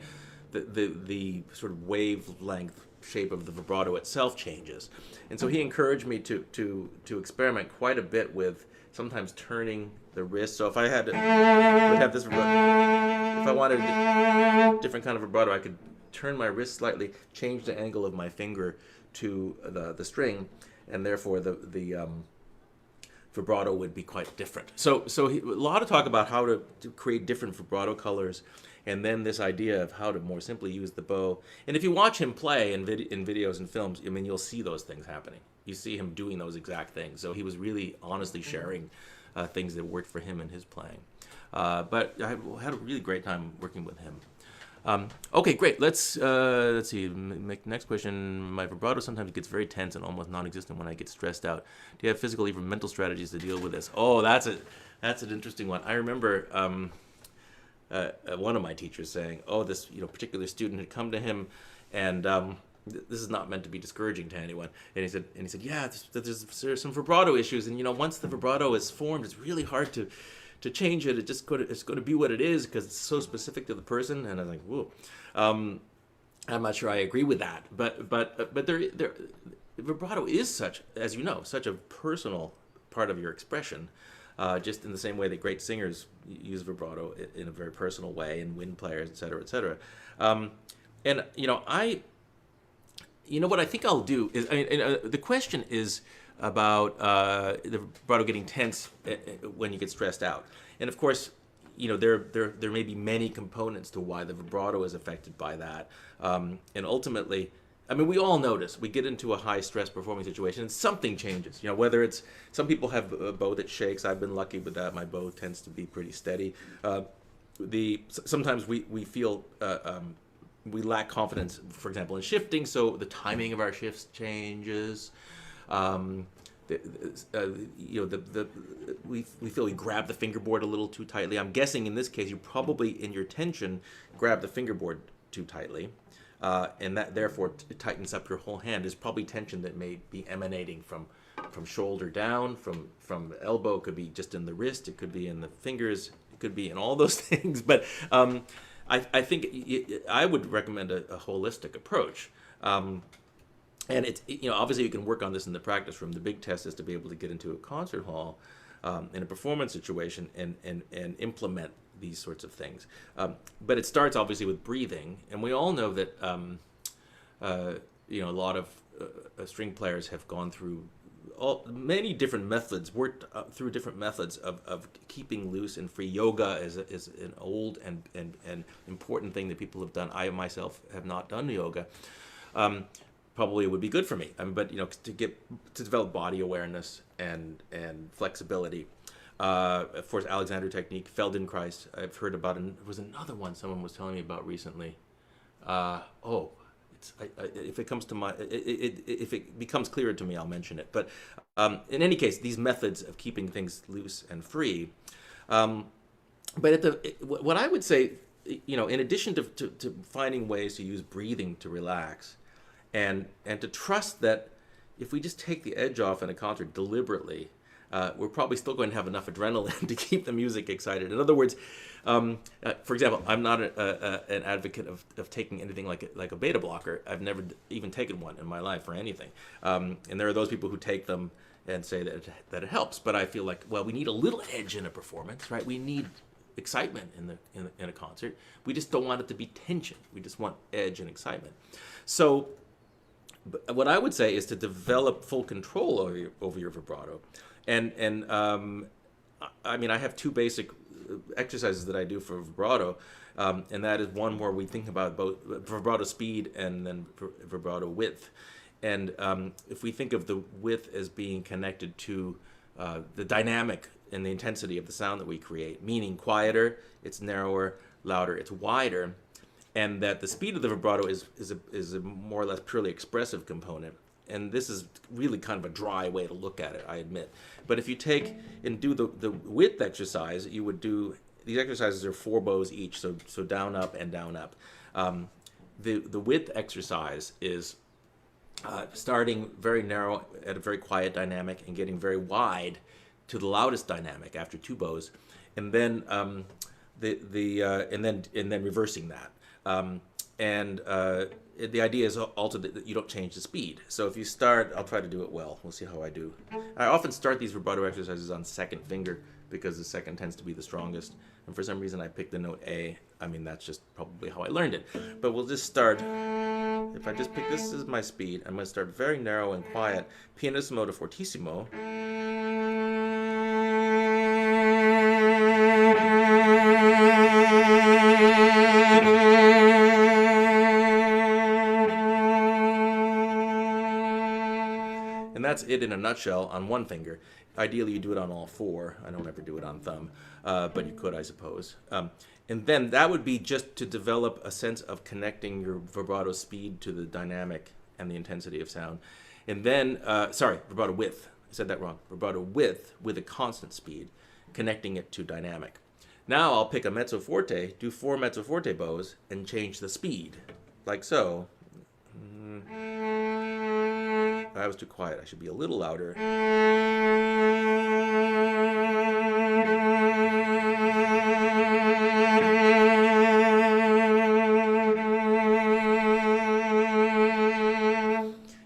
the sort of wavelength shape of the vibrato itself changes. And so he encouraged me to experiment quite a bit with sometimes turning the wrist. So if I would have this vibrato, if I wanted a different kind of vibrato, I could turn my wrist slightly, change the angle of my finger to the string, and therefore the vibrato would be quite different. So a lot of talk about how to create different vibrato colors, and then this idea of how to more simply use the bow. And if you watch him play in videos and films, I mean, you'll see those things happening. You see him doing those exact things. So he was really honestly sharing things that worked for him in his playing. But I had a really great time working with him. Okay, great. Let's see. Next question. My vibrato sometimes gets very tense and almost non-existent when I get stressed out. Do you have physical, even mental strategies to deal with this? Oh, that's an interesting one. I remember one of my teachers saying, "Oh, this particular student had come to him, and this is not meant to be discouraging to anyone." And he said, "Yeah, there's some vibrato issues, and once the vibrato is formed, it's really hard to change it. It's going to be what it is because it's so specific to the person." And I was like, "Whoa." I'm not sure I agree with that, but vibrato is such a personal part of your expression. Just in the same way that great singers use vibrato in a very personal way, and wind players, et cetera, et cetera. And what I think I'll do is, the question is about the vibrato getting tense when you get stressed out. And of course, there may be many components to why the vibrato is affected by that. And ultimately, we all notice we get into a high stress performing situation and something changes. Whether it's, some people have a bow that shakes. I've been lucky with that. My bow tends to be pretty steady. Sometimes we feel we lack confidence, for example, in shifting, so the timing of our shifts changes. We feel we grab the fingerboard a little too tightly. I'm guessing in this case you probably, in your tension, grab the fingerboard too tightly. And that therefore tightens up your whole hand. There's probably tension that may be emanating from shoulder down, from elbow. It could be just in the wrist. It could be in the fingers. It could be in all those things. But I think I would recommend a holistic approach. And it's obviously you can work on this in the practice room. The big test is to be able to get into a concert hall in a performance situation and implement these sorts of things. But it starts obviously with breathing, and we all know that a lot of string players have gone through many different methods, worked through different methods of keeping loose and free. Yoga is an old and important thing that people have done. I myself have not done yoga. Probably it would be good for me. But to develop body awareness and flexibility. Of course, Alexander technique, Feldenkrais, I've heard about, and there was another one someone was telling me about recently. If it comes to if it becomes clearer to me, I'll mention it. But in any case, these methods of keeping things loose and free. But what I would say, in addition to finding ways to use breathing to relax, and to trust that if we just take the edge off in a concert deliberately, we're probably still going to have enough adrenaline to keep the music excited. In other words, for example, I'm not an advocate of taking anything like a beta blocker. I've never even taken one in my life for anything. And there are those people who take them and say that it helps. But I feel like, well, we need a little edge in a performance, right? We need excitement in a concert. We just don't want it to be tension. We just want edge and excitement. So what I would say is to develop full control over your vibrato. And I have two basic exercises that I do for vibrato, and that is one where we think about both vibrato speed and then vibrato width. And if we think of the width as being connected to the dynamic and the intensity of the sound that we create, meaning quieter, it's narrower, louder, it's wider, and that the speed of the vibrato is a more or less purely expressive component. And this is really kind of a dry way to look at it, I admit. But if you take and do the width exercise, you would do, these exercises are 4 bows each, so down, up, and down, up. The width exercise is starting very narrow at a very quiet dynamic and getting very wide to the loudest dynamic after 2 bows, and then and then reversing that. The idea is also that you don't change the speed. So if you start, I'll try to do it well. We'll see how I do. I often start these vibrato exercises on second finger because the second tends to be the strongest. And for some reason I picked the note A. I mean, that's just probably how I learned it. But we'll just start. If I just pick this as my speed, I'm going to start very narrow and quiet. Pianissimo to fortissimo. And that's it in a nutshell on one finger. Ideally, you do it on all four. I don't ever do it on thumb, but you could, I suppose. And then that would be just to develop a sense of connecting your vibrato speed to the dynamic and the intensity of sound. And then, vibrato width. I said that wrong. Vibrato width with a constant speed, connecting it to dynamic. Now I'll pick a mezzo forte, do 4 mezzo forte bows, and change the speed, like so. I was too quiet. I should be a little louder.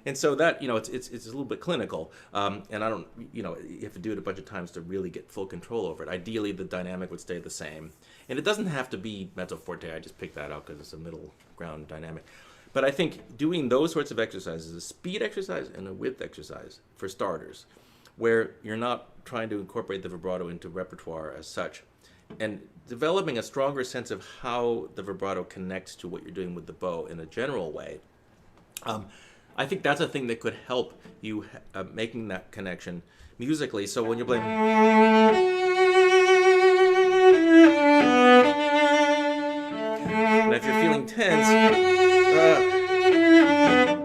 And so that, it's a little bit clinical, and I don't, you have to do it a bunch of times to really get full control over it. Ideally, the dynamic would stay the same. And it doesn't have to be mezzo forte. I just picked that out because it's a middle ground dynamic. But I think doing those sorts of exercises, a speed exercise and a width exercise for starters, where you're not trying to incorporate the vibrato into repertoire as such, and developing a stronger sense of how the vibrato connects to what you're doing with the bow in a general way, I think that's a thing that could help you making that connection musically. So when you're playing, and if you're feeling tense,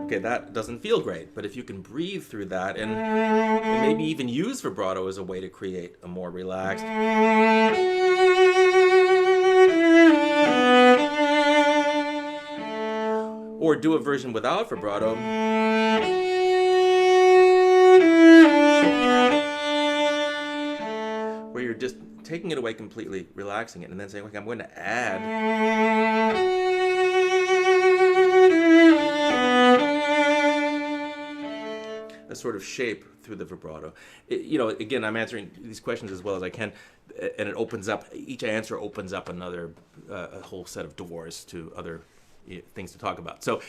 okay, that doesn't feel great. But if you can breathe through that and maybe even use vibrato as a way to create a more relaxed, or do a version without vibrato, where you're just taking it away completely, relaxing it, and then saying, okay, I'm going to add a sort of shape through the vibrato. Again, I'm answering these questions as well as I can, and it opens up, each answer opens up another, a whole set of doors to other things to talk about. So,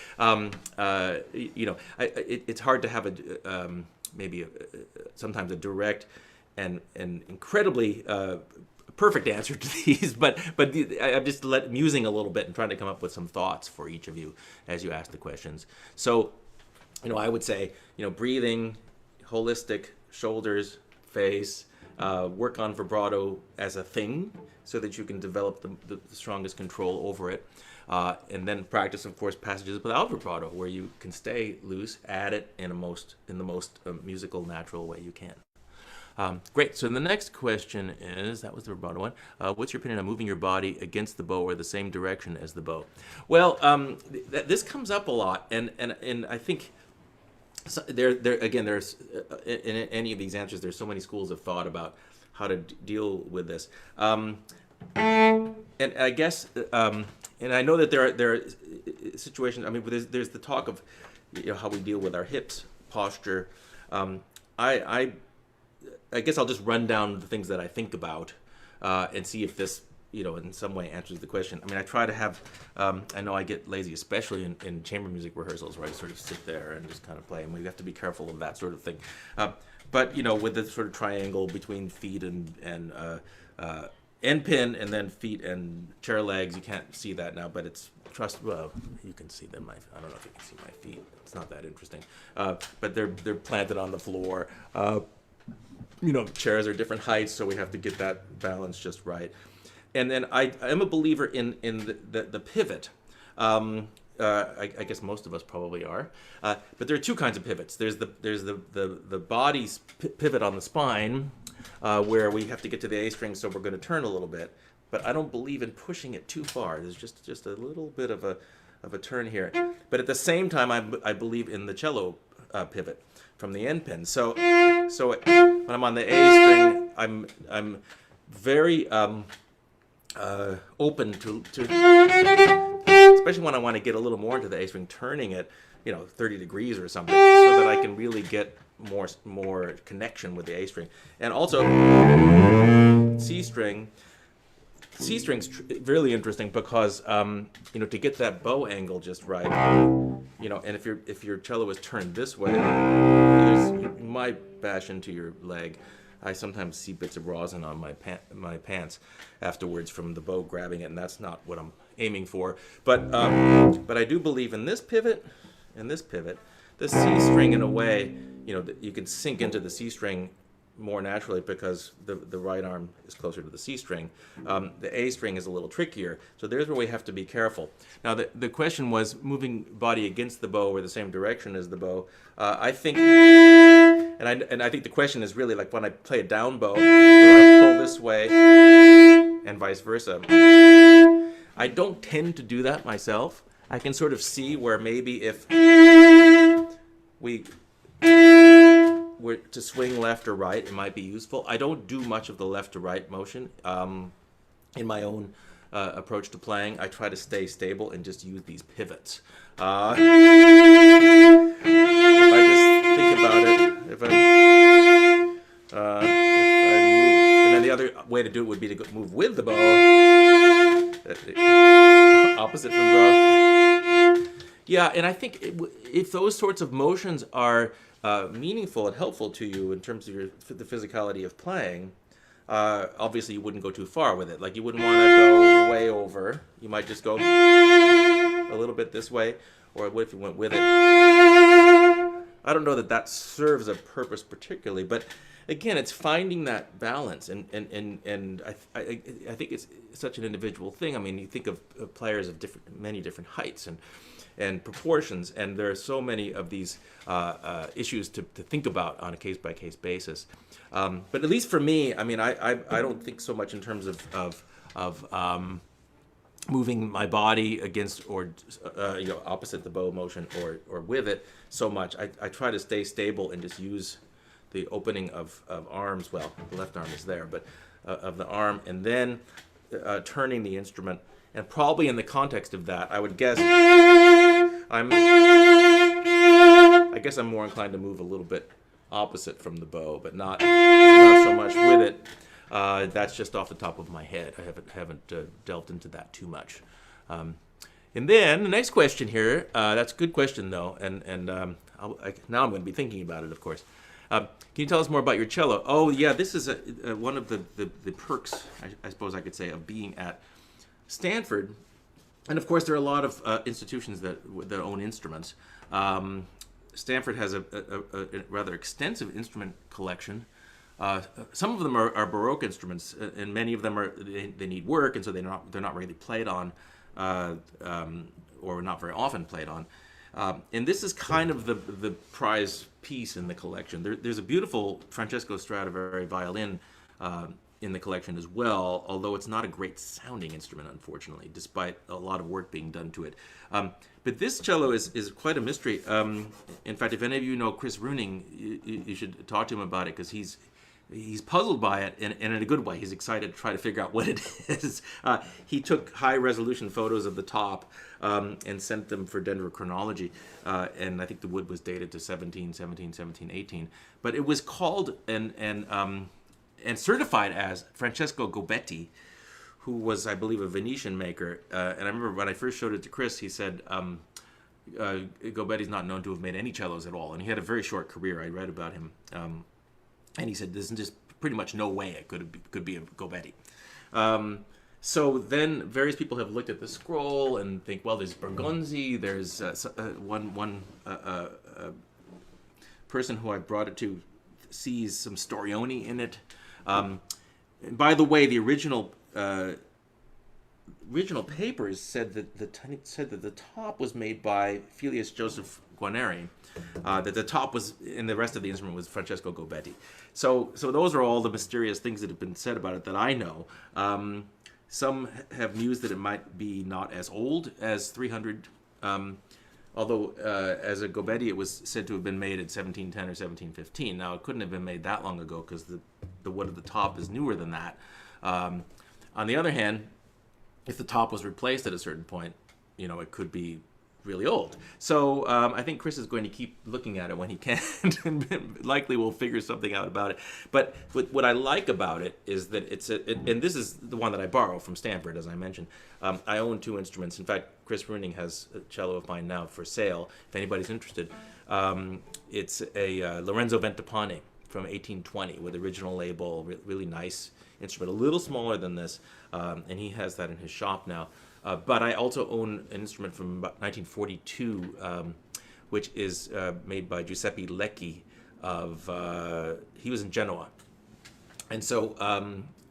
it's hard to have sometimes a direct and incredibly perfect answer to these, but I'm just musing a little bit and trying to come up with some thoughts for each of you as you ask the questions. So, I would say, breathing, holistic, shoulders, face, work on vibrato as a thing so that you can develop the strongest control over it. And then practice, of course, passages without vibrato, where you can stay loose, add it in the most musical, natural way you can. Great. So the next question is, that was the vibrato one. What's your opinion on moving your body against the bow or the same direction as the bow? Well, this comes up a lot, and I think there's in any of these answers, there's so many schools of thought about how to deal with this. And I guess. And I know that there are situations. I mean, there's the talk of how we deal with our hips, posture. I guess I'll just run down the things that I think about and see if this in some way answers the question. I mean, I try to have. I know I get lazy, especially in chamber music rehearsals, where I sort of sit there and just kind of play, and we have to be careful of that sort of thing. But with the sort of triangle between feet and end pin and then feet and chair legs, you can't see that now, but it's well, you can see them. I don't know if you can see my feet. It's not that interesting, but they're planted on the floor. Chairs are different heights, so we have to get that balance just right. And then I am a believer in the pivot. I guess most of us probably are, but there are two kinds of pivots. There's the body's pivot on the spine, where we have to get to the A string, so we're going to turn a little bit. But I don't believe in pushing it too far. There's just a little bit of a turn here. But at the same time, I believe in the cello pivot from the end pin. So when I'm on the A string, I'm very open to. It's especially when I want to get a little more into the A string, turning it, 30 degrees or something, so that I can really get more connection with the A string. And also, C string's really interesting because to get that bow angle just right, and if your cello is turned this way, you might bash into your leg. I sometimes see bits of rosin on my pants afterwards from the bow grabbing it, and that's not what I'm aiming for. But I do believe in this pivot and this pivot, the C string in a way, you can sink into the C string more naturally because the right arm is closer to the C string. The A string is a little trickier, so there's where we have to be careful. Now the question was moving body against the bow or the same direction as the bow. I think, and I think the question is really like when I play a down bow, do I pull this way and vice versa? I don't tend to do that myself. I can sort of see where maybe if we were to swing left or right, it might be useful. I don't do much of the left to right motion in my own approach to playing. I try to stay stable and just use these pivots. If I just think about it, if I move, and then the other way to do it would be to move with the bow, opposite from the bow. Yeah, and I think if those sorts of motions are meaningful and helpful to you in terms of the physicality of playing, obviously you wouldn't go too far with it. Like you wouldn't want to go way over. You might just go a little bit this way, or what if you went with it? I don't know that serves a purpose particularly, but again, it's finding that balance, and I think it's such an individual thing. I mean, you think of players of many different heights and proportions, and there are so many of these issues to think about on a case-by-case basis. But at least for me, I mean, I don't think so much in terms of moving my body against or opposite the bow motion or with it so much. I try to stay stable and just use the opening of arms. Well, the left arm is there, but of the arm, and then turning the instrument. And probably in the context of that, I would guess I'm more inclined to move a little bit opposite from the bow, but not so much with it. That's just off the top of my head. I haven't delved into that too much. And then the next question here, that's a good question though, and now I'm going to be thinking about it, of course. Can you tell us more about your cello? Oh yeah, this is one of the perks, I suppose I could say, of being at Stanford. And of course, there are a lot of institutions that own instruments. Stanford has a rather extensive instrument collection. Some of them are Baroque instruments, and many of them they need work, and so they're not really played on, or not very often played on. And this is kind of the prize piece in the collection. There's a beautiful Francesco Stradivari violin in the collection as well, although it's not a great sounding instrument, unfortunately, despite a lot of work being done to it. But this cello is quite a mystery. In fact, if any of you know Chris Runing, you should talk to him about it, because he's puzzled by it, and in a good way. He's excited to try to figure out what it is. He took high-resolution photos of the top and sent them for dendrochronology, and I think the wood was dated to 1717, 1718. But it was called and certified as Francesco Gobetti, who was, I believe, a Venetian maker. And I remember when I first showed it to Chris, he said, Gobetti's not known to have made any cellos at all, and he had a very short career. I read about him. And he said, there's just pretty much no way it could be a Gobetti. So then various people have looked at the scroll and think, well, there's Bergonzi, there's one person who I brought it to sees some Storioni in it. And by the way, the original papers said that the top was made by Filius Joseph Guarneri, that the top was, and the rest of the instrument was Francesco Gobetti. So those are all the mysterious things that have been said about it that I know. Some have mused that it might be not as old as 300, although as a Gobetti it was said to have been made at 1710 or 1715. Now it couldn't have been made that long ago because the wood at the top is newer than that. On the other hand, if the top was replaced at a certain point, it could be really old. So I think Chris is going to keep looking at it when he can, and likely will figure something out about it. But what I like about it is that and this is the one that I borrow from Stanford, as I mentioned. I own 2 instruments. In fact, Chris Runing has a cello of mine now for sale, if anybody's interested. It's a Lorenzo Ventapane from 1820 with original label, really nice instrument, a little smaller than this, and he has that in his shop now. But I also own an instrument from about 1942, which is made by Giuseppe Lecchi he was in Genoa. And so,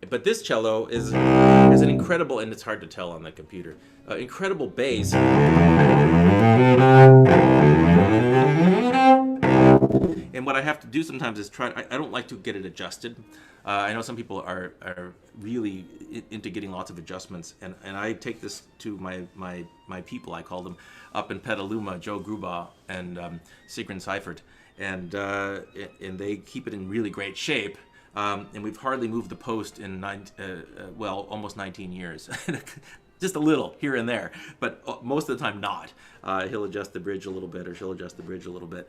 but this cello is an incredible, and it's hard to tell on the computer, incredible bass. And what I have to do sometimes is I don't like to get it adjusted. I know some people are really into getting lots of adjustments, and I take this to my people, I call them, up in Petaluma, Joe Grubaugh and Sigrun Seifert, and they keep it in really great shape. And we've hardly moved the post in almost 19 years. Just a little here and there, but most of the time not. He'll adjust the bridge a little bit, or she'll adjust the bridge a little bit.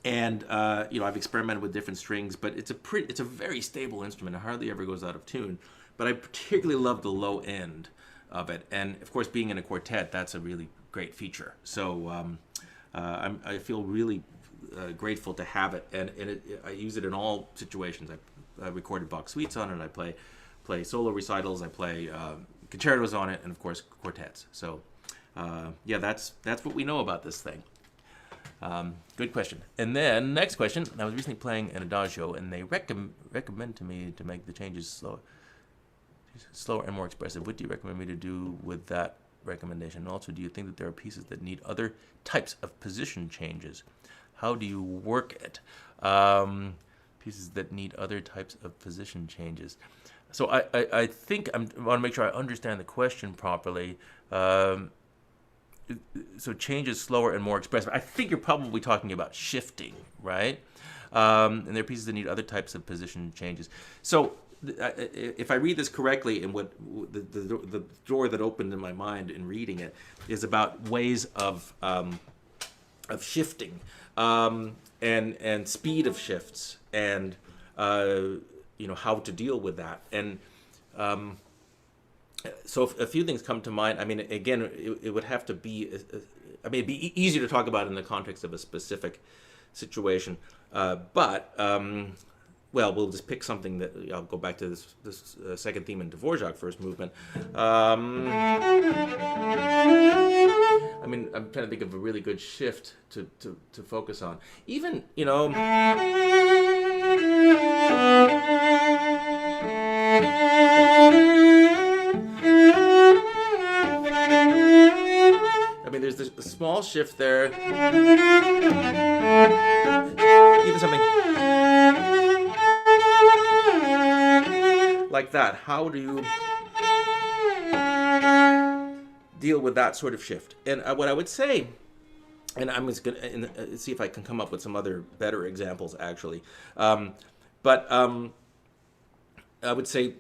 I've experimented with different strings, but it's a very stable instrument. It hardly ever goes out of tune. But I particularly love the low end of it, and of course, being in a quartet, that's a really great feature. So I feel really grateful to have it, and I use it in all situations. I recorded Bach suites on it. I play solo recitals. I play concertos on it, and of course, quartets. So that's what we know about this thing. Good question. And then next question. I was recently playing an adagio, and they recommend to me to make the changes slower and more expressive. What do you recommend me to do with that recommendation? And also, do you think that there are pieces that need other types of position changes? How do you work it? Pieces that need other types of position changes. So I think I want to make sure I understand the question properly. So changes slower and more expressive. I think you're probably talking about shifting, right? And there are pieces that need other types of position changes. So if I read this correctly, and what the door that opened in my mind in reading it is about ways of shifting and speed of shifts, and how to deal with that. And so a few things come to mind. I mean, again, it would have to be, it'd be easier to talk about in the context of a specific situation. But we'll just pick something that, I'll go back to this second theme in Dvorak first movement. I'm trying to think of a really good shift to focus on. Even, there's this small shift there. Even something like that. How do you deal with that sort of shift? And what I would say, and I'm just going to see if I can come up with some other better examples, actually. But I would say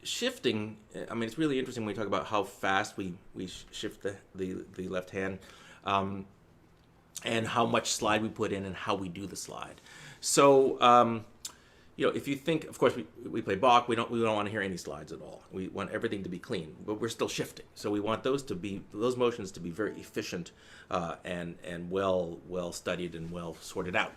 shifting, it's really interesting when we talk about how fast we shift the left hand, and how much slide we put in and how we do the slide. So, if you think, of course, we play Bach, we don't want to hear any slides at all. We want everything to be clean, but we're still shifting. So we want those motions to be very efficient and well studied and well sorted out.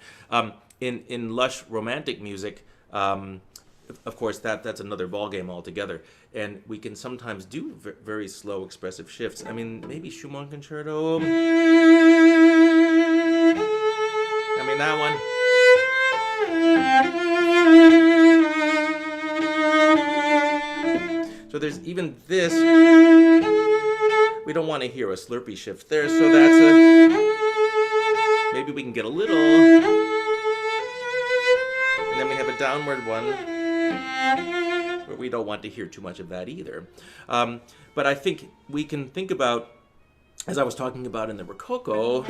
In lush romantic music, of course, that's another ballgame altogether, and we can sometimes do very slow expressive shifts. Maybe Schumann concerto. That one. So there's even this. We don't want to hear a slurpy shift there, so that's maybe we can get a little, and then we have a downward one, but we don't want to hear too much of that either. But I think we can think about, as I was talking about in the Rococo,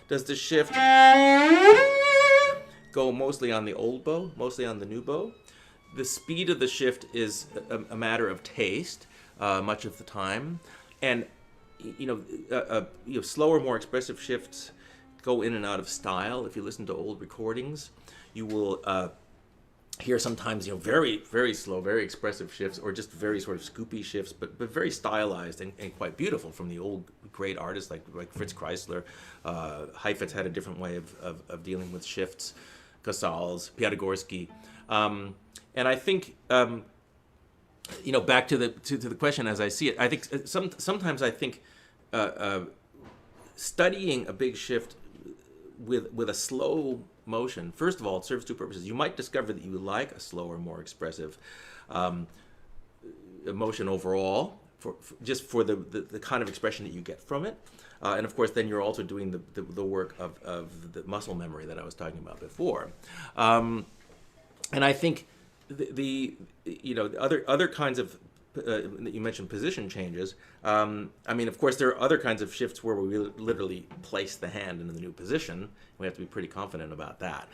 does the shift go mostly on the old bow, mostly on the new bow? The speed of the shift is a matter of taste. much of the time. And slower, more expressive shifts go in and out of style. If you listen to old recordings, you will hear sometimes very, very slow, very expressive shifts, or just very sort of scoopy shifts, but very stylized and quite beautiful from the old great artists like Fritz Kreisler. Heifetz had a different way of dealing with shifts. Casals, Piatigorsky, and I think back to the question as I see it. I think sometimes I think studying a big shift with a slow motion, first of all, it serves two purposes. You might discover that you like a slower, more expressive motion overall, just for the kind of expression that you get from it. And of course, then you're also doing the work of the muscle memory that I was talking about before. And I think the other kinds of you mentioned position changes. Of course, there are other kinds of shifts where we literally place the hand in the new position. We have to be pretty confident about that.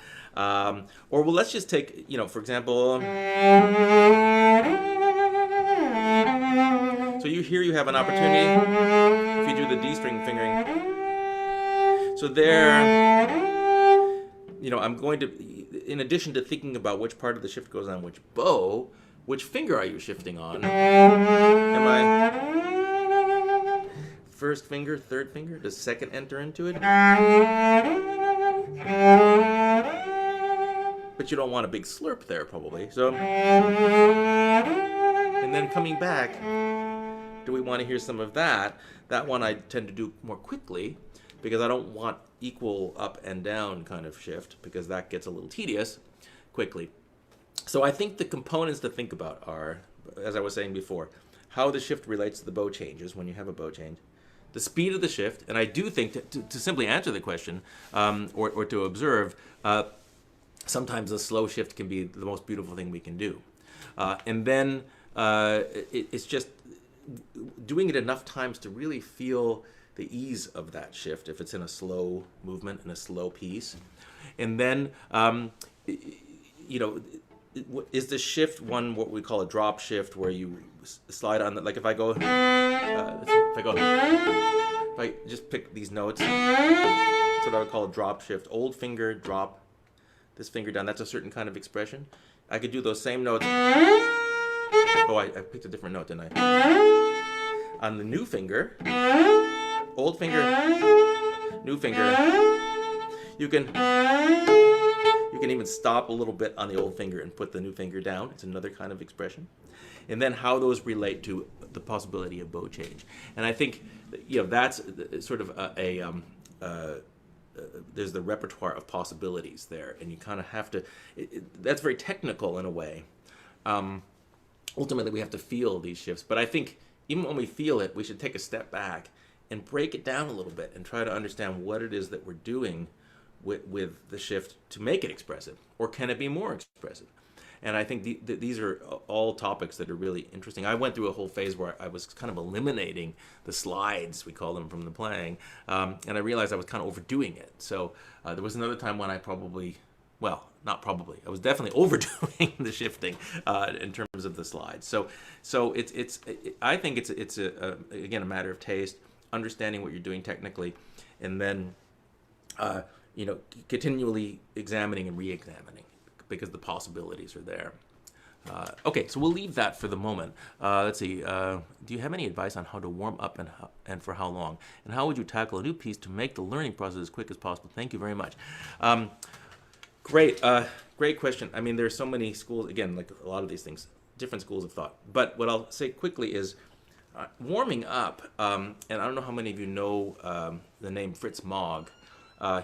Let's just take, for example. So you have an opportunity if you do the D string fingering. So there, I'm going to, in addition to thinking about which part of the shift goes on which bow, which finger are you shifting on? Am I first finger, third finger? Does second enter into it? But you don't want a big slurp there, probably. So, and then coming back, do we want to hear some of that? That one I tend to do more quickly because I don't want equal up and down kind of shift because that gets a little tedious quickly. So I think the components to think about are, as I was saying before, how the shift relates to the bow changes when you have a bow change, the speed of the shift, and I do think to simply answer the question or to observe, sometimes a slow shift can be the most beautiful thing we can do. And then it's just doing it enough times to really feel the ease of that shift if it's in a slow movement and a slow piece. And then, is the shift one what we call a drop shift where you slide on, like if I go, if I just pick these notes, that's what I would call a drop shift. Old finger, drop this finger down. That's a certain kind of expression. I could do those same notes. Oh, I picked a different note, didn't I? On the new finger, old finger, new finger, you can even stop a little bit on the old finger and put the new finger down. It's another kind of expression. And then how those relate to the possibility of bow change. And I think, that's sort of there's the repertoire of possibilities there. And you kind of have to, that's very technical in a way. Ultimately, we have to feel these shifts. But I think even when we feel it, we should take a step back and break it down a little bit and try to understand what it is that we're doing with the shift to make it expressive, or can it be more expressive? And I think these are all topics that are really interesting. I went through a whole phase where I was kind of eliminating the slides, we call them, from the playing, and I realized I was kind of overdoing it. So there was another time when I I was definitely overdoing the shifting in terms of the slides. So I think it's again a matter of taste, understanding what you're doing technically, and then continually examining and re-examining because the possibilities are there. Okay, so we'll leave that for the moment. Let's see. Do you have any advice on how to warm up and for how long? And how would you tackle a new piece to make the learning process as quick as possible? Thank you very much. Great question. I mean, there's so many schools, again, like a lot of these things, different schools of thought. But what I'll say quickly is warming up, and I don't know how many of you know the name Fritz Mogg.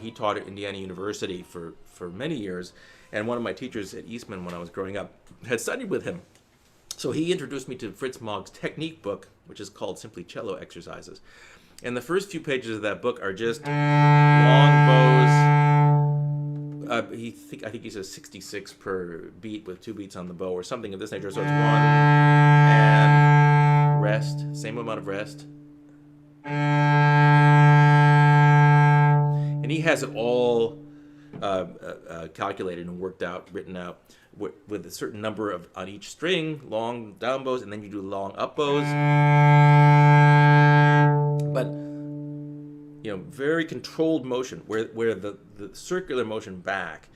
He taught at Indiana University for many years, and one of my teachers at Eastman when I was growing up had studied with him. So he introduced me to Fritz Mogg's technique book, which is called simply Cello Exercises. And the first few pages of that book are just long bows. I think he says 66 per beat with 2 beats on the bow or something of this nature. So it's 1 and rest, same amount of rest. And he has it all calculated and written out with a certain number on each string, long down bows, and then you do long up bows. But very controlled motion, where the circular motion back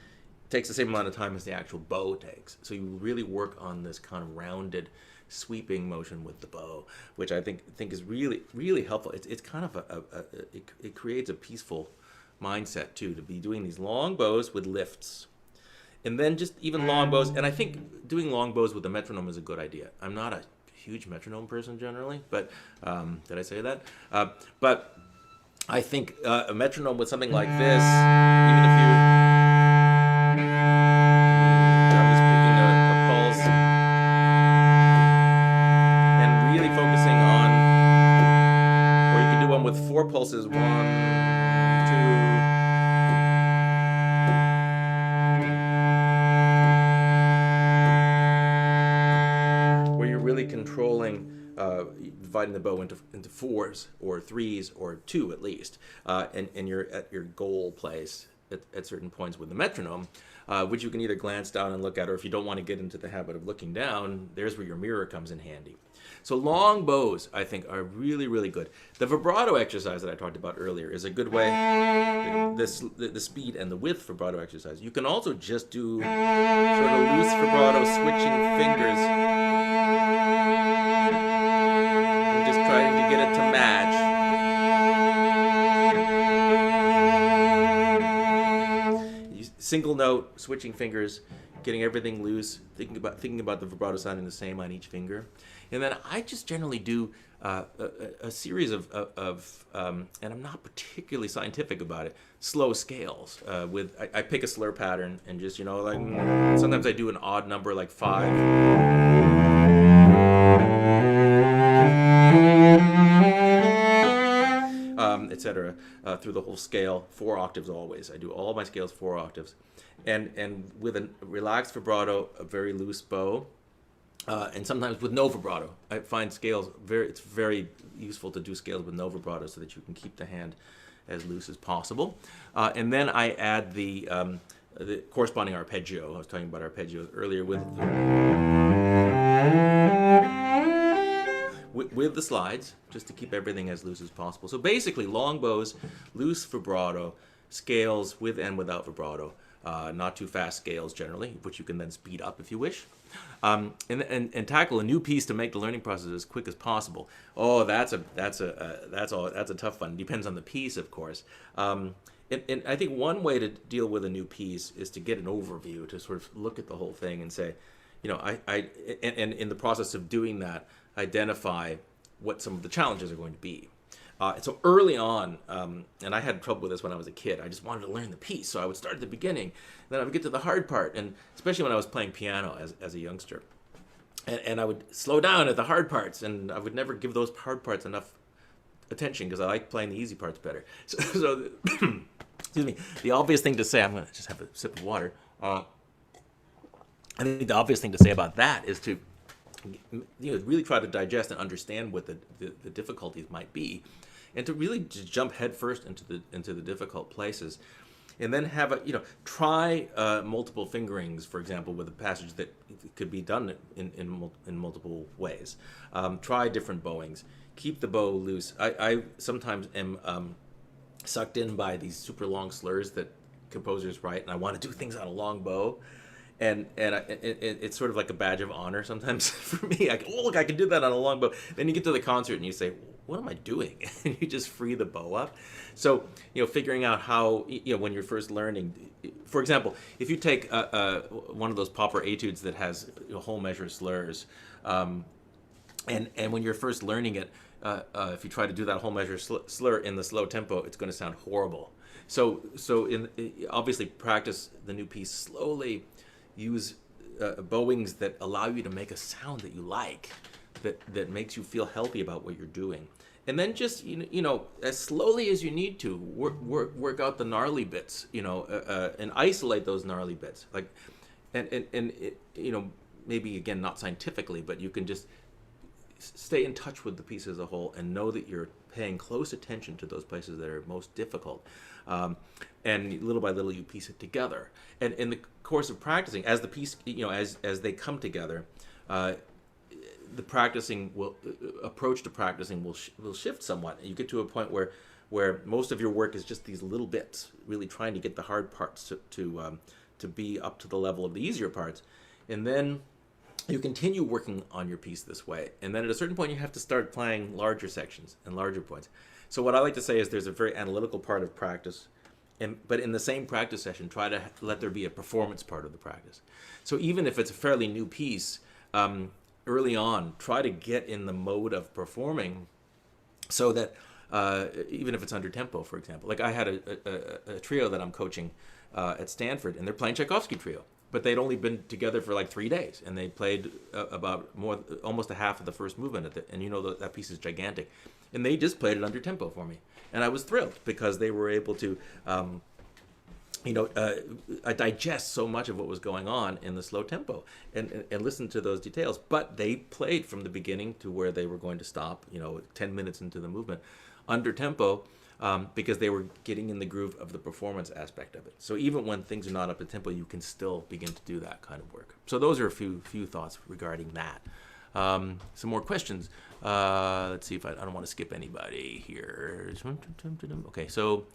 takes the same amount of time as the actual bow takes. So you really work on this kind of rounded, sweeping motion with the bow, which I think is really, really helpful. It's kind of it creates a peaceful mindset too, to be doing these long bows with lifts. And then just even long bows, and I think doing long bows with a metronome is a good idea. I'm not a huge metronome person generally, but did I say that? But I think a metronome with something like this, even if I'm just picking a pulse and really focusing on, or you can do one with 4 pulses, 1, 2, really controlling, dividing the bow into 4s or 3s or 2 at least, and you're at your goal place at certain points with the metronome, which you can either glance down and look at, or if you don't want to get into the habit of looking down, there's where your mirror comes in handy. So long bows, I think, are really, really good. The vibrato exercise that I talked about earlier is a good way, the speed and the width vibrato exercise. You can also just do sort of loose vibrato, switching fingers, and just trying to get it to match. Single note, switching fingers, getting everything loose, thinking about the vibrato sounding the same on each finger. And then I just generally do a series of and I'm not particularly scientific about it, slow scales. I pick a slur pattern and just, like sometimes I do an odd number like 5. Etc. Through the whole scale, 4 octaves always. I do all my scales 4 octaves. And with a relaxed vibrato, a very loose bow, and sometimes with no vibrato. I find scales it's very useful to do scales with no vibrato so that you can keep the hand as loose as possible. And then I add the corresponding arpeggio. I was talking about arpeggios earlier with the slides, just to keep everything as loose as possible. So basically, long bows, loose vibrato, scales with and without vibrato. Not too fast scales generally, which you can then speed up if you wish, and tackle a new piece to make the learning process as quick as possible. Oh, that's a tough one. Depends on the piece, of course. And I think one way to deal with a new piece is to get an overview, to sort of look at the whole thing and say, and in the process of doing that, identify what some of the challenges are going to be. So early on, and I had trouble with this when I was a kid, I just wanted to learn the piece, so I would start at the beginning, then I would get to the hard part, and especially when I was playing piano as a youngster. And I would slow down at the hard parts, and I would never give those hard parts enough attention because I like playing the easy parts better. So excuse me, the obvious thing to say, I'm going to just have a sip of water. I think the obvious thing to say about that is to really try to digest and understand what the difficulties might be, and to really just jump headfirst into the difficult places, and then have try multiple fingerings, for example, with a passage that could be done in multiple ways. Try different bowings. Keep the bow loose. I sometimes am sucked in by these super long slurs that composers write, and I want to do things on a long bow. And it's sort of like a badge of honor sometimes for me. Look, I can do that on a long bow. Then you get to the concert and you say, what am I doing? And you just free the bow up. So, figuring out how, when you're first learning, for example, if you take one of those Popper etudes that has whole measure slurs, and when you're first learning it, if you try to do that whole measure slur in the slow tempo, it's going to sound horrible. So obviously practice the new piece slowly. Use bowings that allow you to make a sound that you like, that makes you feel healthy about what you're doing, and then just as slowly as you need to work out the gnarly bits, and isolate those gnarly bits, and maybe again not scientifically, but you can just stay in touch with the piece as a whole and know that you're paying close attention to those places that are most difficult. and little by little you piece it together. And in the course of practicing, as the piece, as they come together, the practicing approach to practicing will shift somewhat. You get to a point where most of your work is just these little bits, really trying to get the hard parts to be up to the level of the easier parts, and then you continue working on your piece this way, and then at a certain point you have to start playing larger sections and larger points. So what I like to say is there's a very analytical part of practice, but in the same practice session, try to let there be a performance part of the practice. So even if it's a fairly new piece, early on, try to get in the mode of performing so that even if it's under tempo, for example. Like I had a trio that I'm coaching at Stanford, and they're playing Tchaikovsky trio. But they'd only been together for like 3 days, and they played almost a half of the first movement, and that piece is gigantic. And they just played it under tempo for me. And I was thrilled because they were able to digest so much of what was going on in the slow tempo and listen to those details. But they played from the beginning to where they were going to stop, 10 minutes into the movement, under tempo, because they were getting in the groove of the performance aspect of it. So even when things are not up to tempo, you can still begin to do that kind of work. So those are a few thoughts regarding that. Some more questions. Let's see if I don't want to skip anybody here. Okay, so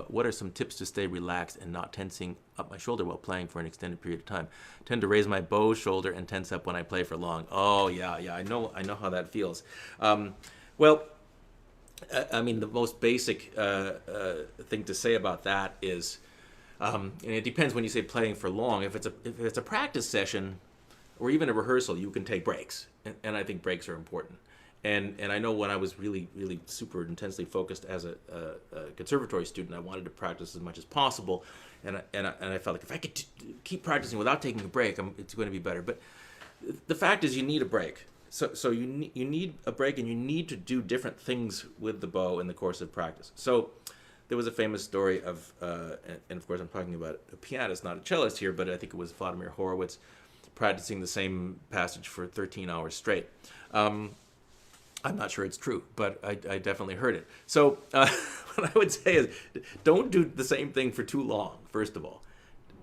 what are some tips to stay relaxed and not tensing up my shoulder while playing for an extended period of time? Tend to raise my bow shoulder and tense up when I play for long. Oh yeah, I know how that feels. Well, I mean, the most basic thing to say about that is, and it depends when you say playing for long. If it's a practice session, or even a rehearsal, you can take breaks, and I think breaks are important. And I know when I was really super intensely focused as a conservatory student, I wanted to practice as much as possible, and I felt like if I could keep practicing without taking a break, it's going to be better. But the fact is, you need a break. So you need a break, and you need to do different things with the bow in the course of practice. So there was a famous story of, and of course I'm talking about a pianist, not a cellist here, but I think it was Vladimir Horowitz practicing the same passage for 13 hours straight. I'm not sure it's true, but I definitely heard it. So what I would say is, don't do the same thing for too long, first of all.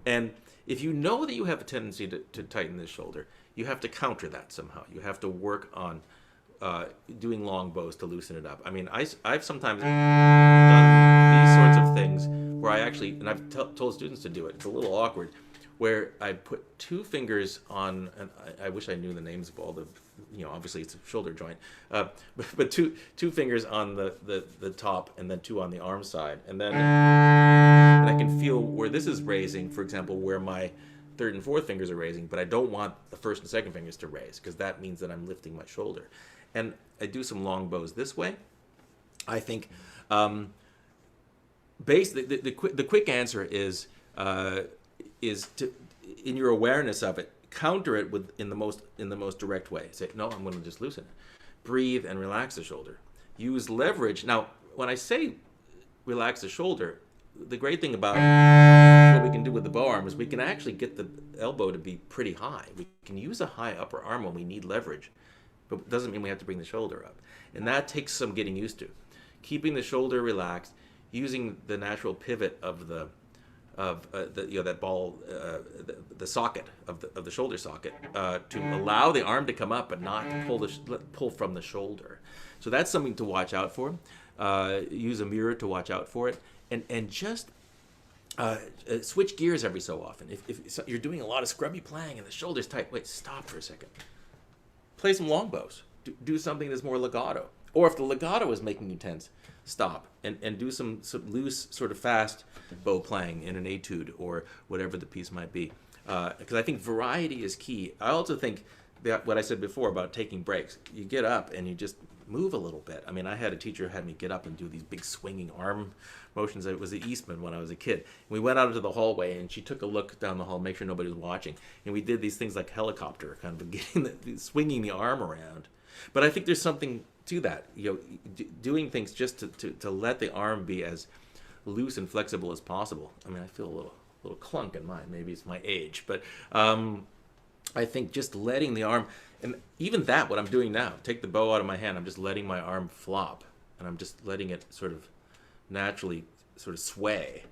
And if you know that you have a tendency to tighten this shoulder, you have to counter that somehow. You have to work on doing long bows to loosen it up. I mean, I've sometimes done these sorts of things where I actually, and I've told students to do it, it's a little awkward, where I put 2 fingers on, and I wish I knew the names of all the, obviously it's a shoulder joint, but two fingers on the top, and then 2 on the arm side, and I can feel where this is raising, for example, where my 3rd and 4th fingers are raising, but I don't want the 1st and 2nd fingers to raise, because that means that I'm lifting my shoulder. And I do some long bows this way. I think basically the quick answer is to, in your awareness of it, counter it in the most direct way. Say, no, I'm going to just loosen it. Breathe and relax the shoulder. Use leverage. Now, when I say relax the shoulder, the great thing about what we can do with the bow arm is we can actually get the elbow to be pretty high. We can use a high upper arm when we need leverage, but it doesn't mean we have to bring the shoulder up. And that takes some getting used to. Keeping the shoulder relaxed, using the natural pivot of the that ball, the socket of the shoulder socket, to allow the arm to come up but not pull from the shoulder. So that's something to watch out for. Use a mirror to watch out for it, and just switch gears every so often. If you're doing a lot of scrubby playing and the shoulder's tight, wait, stop for a second. Play some long bows. Do something that's more legato. Or if the legato is making you tense, stop and do some loose, sort of fast bow playing in an etude or whatever the piece might be. Because I think variety is key. I also think that what I said before about taking breaks, you get up and you just move a little bit. I mean, I had a teacher who had me get up and do these big swinging arm motions. It was at Eastman when I was a kid. We went out into the hallway, and she took a look down the hall, make sure nobody was watching. And we did these things like helicopter, kind of swinging the arm around. But I think there's something to that, doing things just to let the arm be as loose and flexible as possible. I mean, I feel a little clunk in mine. Maybe it's my age, but I think just letting the arm, and even that, what I'm doing now, take the bow out of my hand, I'm just letting my arm flop, and I'm just letting it sort of naturally sort of sway.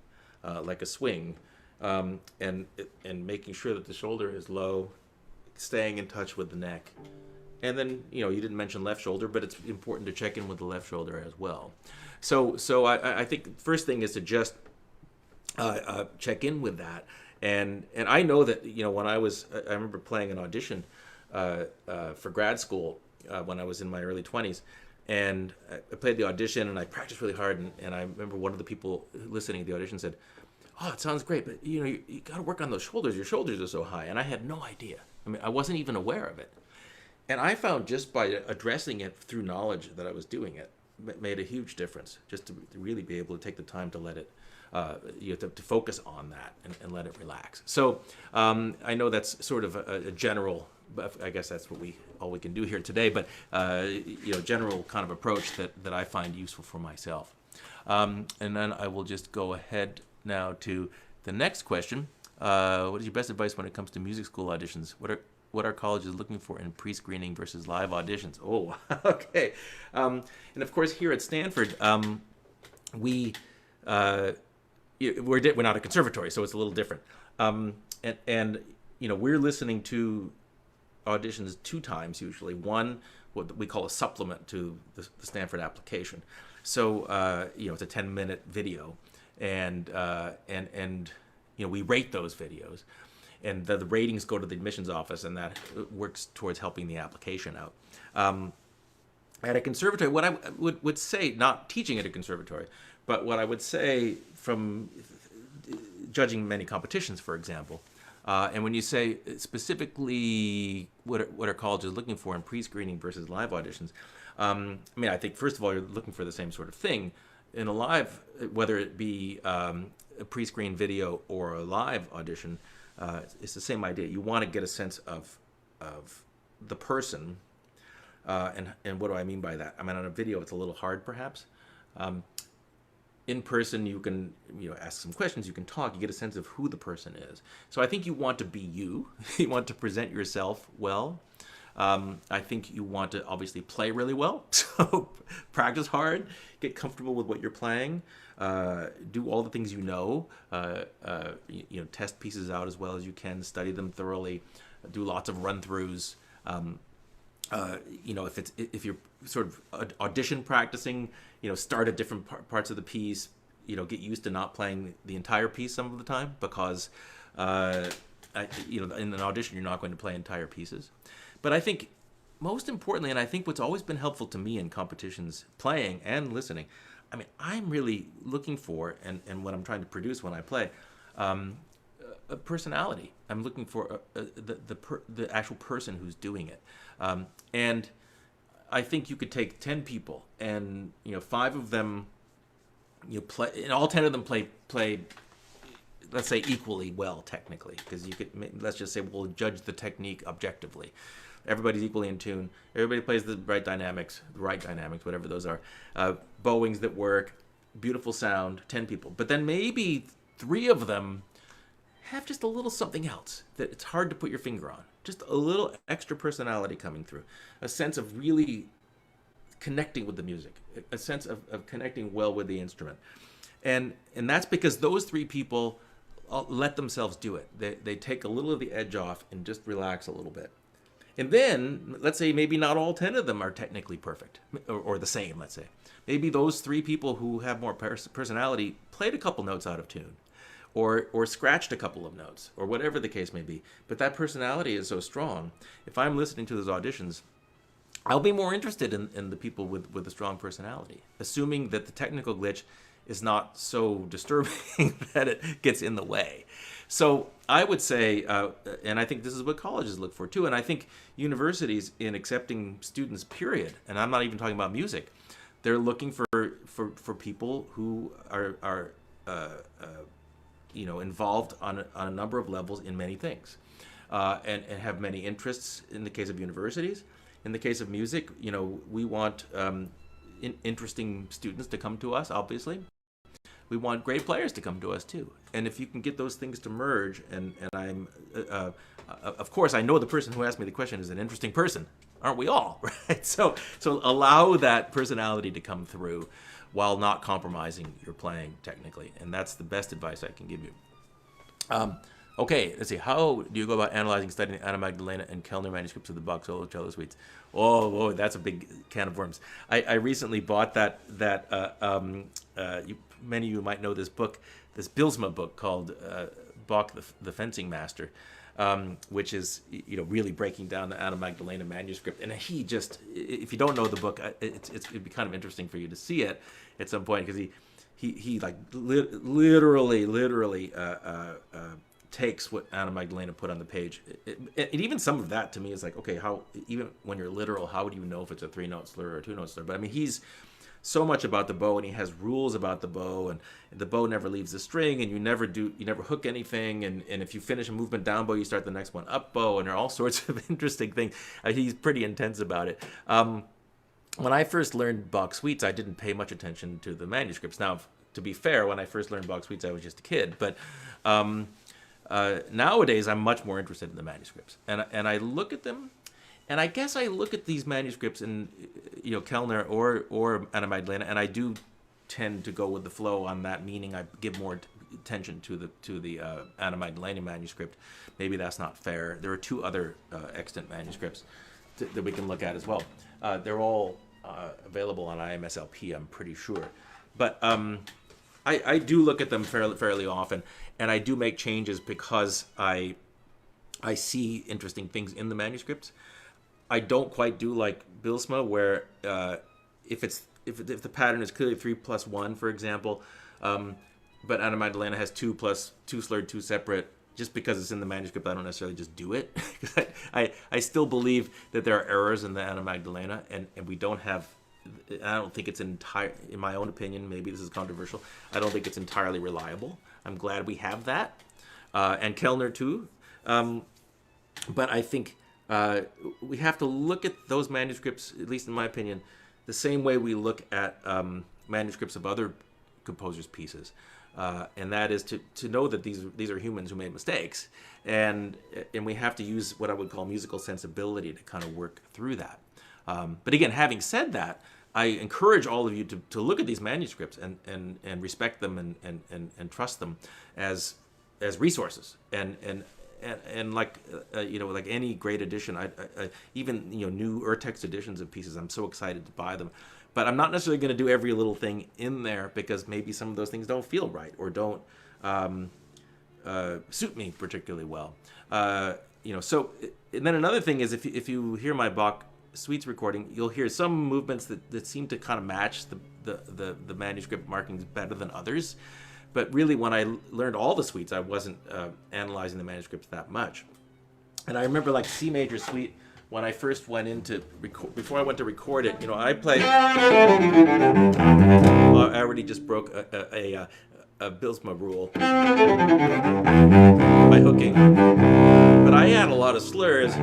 like a swing, and making sure that the shoulder is low, staying in touch with the neck. And then, you didn't mention left shoulder, but it's important to check in with the left shoulder as well. So I think the first thing is to just check in with that. And I know that, when I remember playing an audition for grad school when I was in my early 20s. And I played the audition and I practiced really hard. And I remember one of the people listening to the audition said, "Oh, it sounds great, but you got to work on those shoulders. Your shoulders are so high." And I had no idea. I mean, I wasn't even aware of it. And I found just by addressing it through knowledge that I was doing it made a huge difference. Just to really be able to take the time to let it, to focus on that and let it relax. So I know that's sort of a general. I guess that's all we can do here today. But general kind of approach that I find useful for myself. And then I will just go ahead now to the next question. What is your best advice when it comes to music school auditions? What are colleges looking for in pre-screening versus live auditions? Oh, okay. And of course, here at Stanford, we're not a conservatory, so it's a little different. And we're listening to auditions 2 times usually. One, what we call a supplement to the Stanford application. So it's a 10-minute video, and we rate those videos, and the ratings go to the admissions office, and that works towards helping the application out. At a conservatory, what I would say, not teaching at a conservatory, but what I would say from judging many competitions, for example, and when you say specifically what are colleges looking for in pre-screening versus live auditions, I think first of all you're looking for the same sort of thing. In a live, whether it be a pre-screen video or a live audition, it's the same idea. You want to get a sense of the person, and what do I mean by that? I mean, on a video it's a little hard perhaps. In person, you can ask some questions, you can talk, you get a sense of who the person is. So I think you want to be you. You want to present yourself well. I think you want to obviously play really well. So practice hard, get comfortable with what you're playing, do all the things test pieces out as well as you can, study them thoroughly, do lots of run-throughs. If you're sort of audition practicing, start at different parts of the piece, get used to not playing the entire piece some of the time, because in an audition you're not going to play entire pieces. But I think most importantly, and I think what's always been helpful to me in competitions, playing and listening, I'm really looking for, and what I'm trying to produce when I play, a personality. I'm looking for the actual person who's doing it. And I think you could take 10 people, and 5 of them play, and all 10 of them play let's say equally well technically, because let's just say we'll judge the technique objectively. Everybody's equally in tune. Everybody plays the right dynamics, whatever those are. Bowings that work, beautiful sound, 10 people. But then maybe 3 of them have just a little something else that it's hard to put your finger on. Just a little extra personality coming through. A sense of really connecting with the music. A sense of connecting well with the instrument. And that's because those 3 people let themselves do it. They take a little of the edge off and just relax a little bit. And then, let's say maybe not all 10 of them are technically perfect, or the same, let's say. Maybe those 3 people who have more personality played a couple notes out of tune, or scratched a couple of notes, or whatever the case may be. But that personality is so strong. If I'm listening to those auditions, I'll be more interested in the people with a strong personality, assuming that the technical glitch is not so disturbing that it gets in the way. So I would say, and I think this is what colleges look for too, and I think universities in accepting students, period, and I'm not even talking about music, they're looking for people who are involved on a number of levels in many things, and have many interests. In the case of universities, in the case of music, we want interesting students to come to us, obviously. We want great players to come to us too. And if you can get those things to merge, and I'm, of course, I know the person who asked me the question is an interesting person, aren't we all, right? So allow that personality to come through while not compromising your playing technically. And that's the best advice I can give you. Okay, let's see. How do you go about analyzing, studying Anna Magdalena and Kellner manuscripts of the Bach solo cello suites? Oh, that's a big can of worms. I recently bought many of you might know this book, this Bylsma book called Bach the Fencing Master, which is really breaking down the Anna Magdalena manuscript. And he just, if you don't know the book, it'd be kind of interesting for you to see it at some point, because he like literally takes what Anna Magdalena put on the page. And even some of that to me is like, okay, how, even when you're literal, how would you know if it's a 3-note slur or a 2-note slur? But I mean, he's so much about the bow, and he has rules about the bow, and the bow never leaves the string, and you never hook anything, and if you finish a movement down bow, you start the next one up bow, and there are all sorts of interesting things. He's pretty intense about it. When I first learned Bach suites, I didn't pay much attention to the manuscripts. Now, to be fair, when I first learned Bach suites, I was just a kid, but nowadays I'm much more interested in the manuscripts, and I look at them. And I guess I look at these manuscripts in, Kellner or Anna Magdalena, and I do tend to go with the flow on that, meaning I give more attention to the Anna Magdalena manuscript. Maybe that's not fair. There are 2 other extant manuscripts that we can look at as well. They're all available on IMSLP, I'm pretty sure. But I do look at them fairly often, and I do make changes because I see interesting things in the manuscripts. I don't quite do like Bylsma, where if the pattern is clearly 3+1, for example, but Anna Magdalena has 2 plus 2 slurred, 2 separate. Just because it's in the manuscript, I don't necessarily just do it. I still believe that there are errors in the Anna Magdalena, and we don't have. I don't think it's in my own opinion. Maybe this is controversial. I don't think it's entirely reliable. I'm glad we have that, and Kellner too. But I think. We have to look at those manuscripts, at least in my opinion, the same way we look at manuscripts of other composers' pieces, and that is to know that these are humans who made mistakes, and we have to use what I would call musical sensibility to kind of work through that. But again, having said that, I encourage all of you to look at these manuscripts and respect them and trust them as resources and like like any great edition, I even new urtext editions of pieces, I'm so excited to buy them. But I'm not necessarily going to do every little thing in there, because maybe some of those things don't feel right or don't suit me particularly well. So, and then another thing is, if you hear my Bach suites recording, you'll hear some movements that seem to kind of match the manuscript markings better than others. But really, when I learned all the suites, I wasn't analyzing the manuscripts that much. And I remember, like, C major suite, when I first went into before I went to record it, I played. I already just broke a Bylsma rule by hooking, but I had a lot of slurs.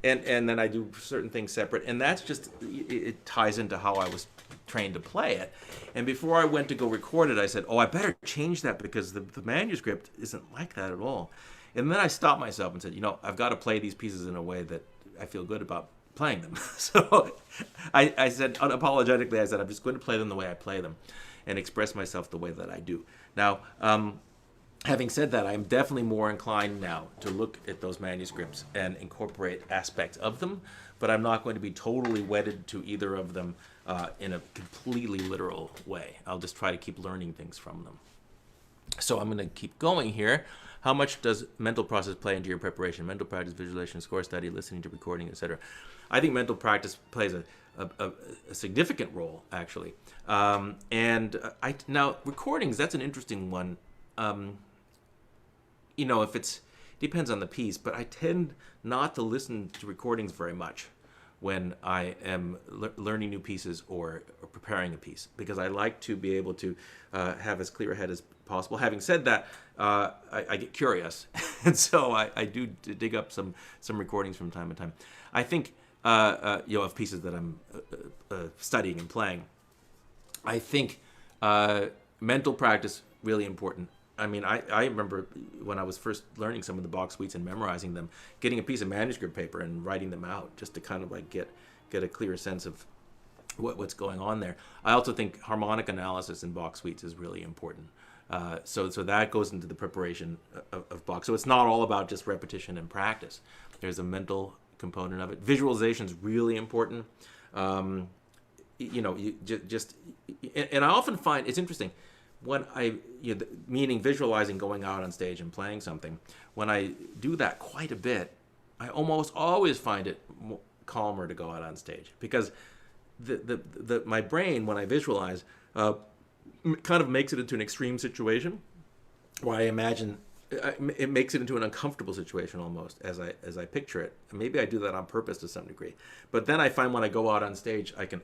And then I do certain things separate, and that's just, it ties into how I was trained to play it. And before I went to go record it, I said, I better change that, because the manuscript isn't like that at all. And then I stopped myself and said, I've got to play these pieces in a way that I feel good about playing them. So I said, unapologetically, I'm just going to play them the way I play them and express myself the way that I do. Now, having said that, I'm definitely more inclined now to look at those manuscripts and incorporate aspects of them, but I'm not going to be totally wedded to either of them in a completely literal way. I'll just try to keep learning things from them. So I'm going to keep going here. How much does mental process play into your preparation? Mental practice, visualization, score study, listening to recording, etc. I think mental practice plays a significant role, actually. Now recordings, that's an interesting one. If it depends on the piece, but I tend not to listen to recordings very much when I am learning new pieces or preparing a piece, because I like to be able to have as clear a head as possible. Having said that, I get curious, and so I do dig up some recordings from time to time. I think of pieces that I'm studying and playing. I think mental practice really important. I mean, I remember when I was first learning some of the Bach suites and memorizing them, getting a piece of manuscript paper and writing them out just to kind of like get a clear sense of what's going on there. I also think harmonic analysis in Bach suites is really important. So that goes into the preparation of Bach. So it's not all about just repetition and practice. There's a mental component of it. Visualization is really important. And I often find it's interesting when meaning visualizing going out on stage and playing something. When I do that quite a bit, I almost always find it calmer to go out on stage, because my brain, when I visualize, kind of makes it into an extreme situation where I imagine it makes it into an uncomfortable situation almost as I picture it. Maybe I do that on purpose to some degree, but then I find when I go out on stage, I can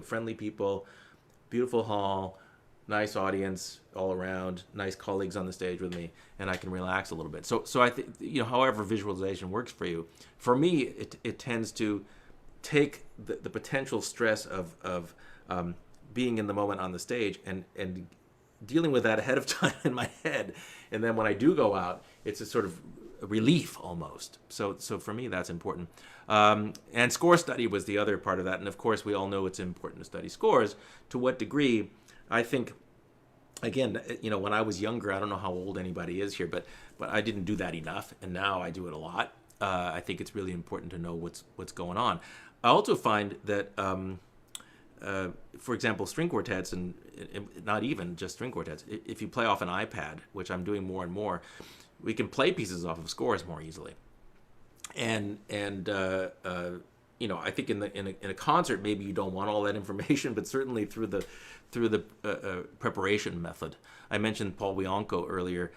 friendly people, beautiful hall, nice audience all around, nice colleagues on the stage with me, and I can relax a little bit. So I think, however visualization works for you. For me, it tends to take the potential stress of being in the moment on the stage and dealing with that ahead of time in my head, and then when I do go out, it's a sort of a relief almost. So for me, that's important. And score study was the other part of that, and of course we all know it's important to study scores. To what degree? I think, again, when I was younger, I don't know how old anybody is here, but I didn't do that enough, and now I do it a lot. I think it's really important to know what's going on. I also find that, for example, string quartets, and not even just string quartets, if you play off an iPad, which I'm doing more and more, we can play pieces off of scores more easily. And I think in a concert, maybe you don't want all that information, but certainly through the preparation method. I mentioned Paul Wianco earlier.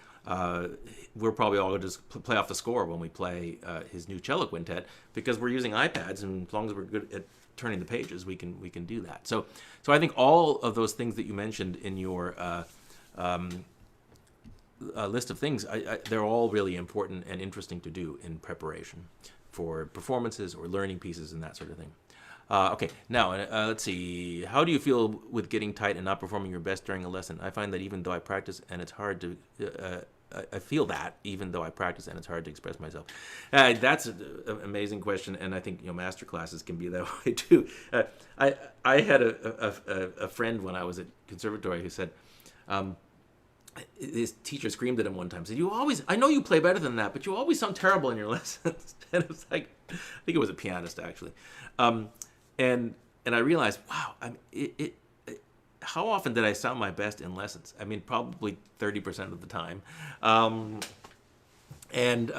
We're probably all going to just play off the score when we play his new cello quintet, because we're using iPads, and as long as we're good at turning the pages, we can do that. So I think all of those things that you mentioned in your list of things, they're all really important and interesting to do in preparation for performances or learning pieces and that sort of thing. Okay, now let's see. How do you feel with getting tight and not performing your best during a lesson? I find that even though I practice and it's hard to, I feel that even though I practice and it's hard to express myself. That's an amazing question, and I think master classes can be that way too. I had a friend when I was at conservatory who said, his teacher screamed at him one time, said, I know you play better than that, but you always sound terrible in your lessons. And it was like, I think it was a pianist actually. And I realized, wow, how often did I sound my best in lessons? I mean, probably 30% of the time. And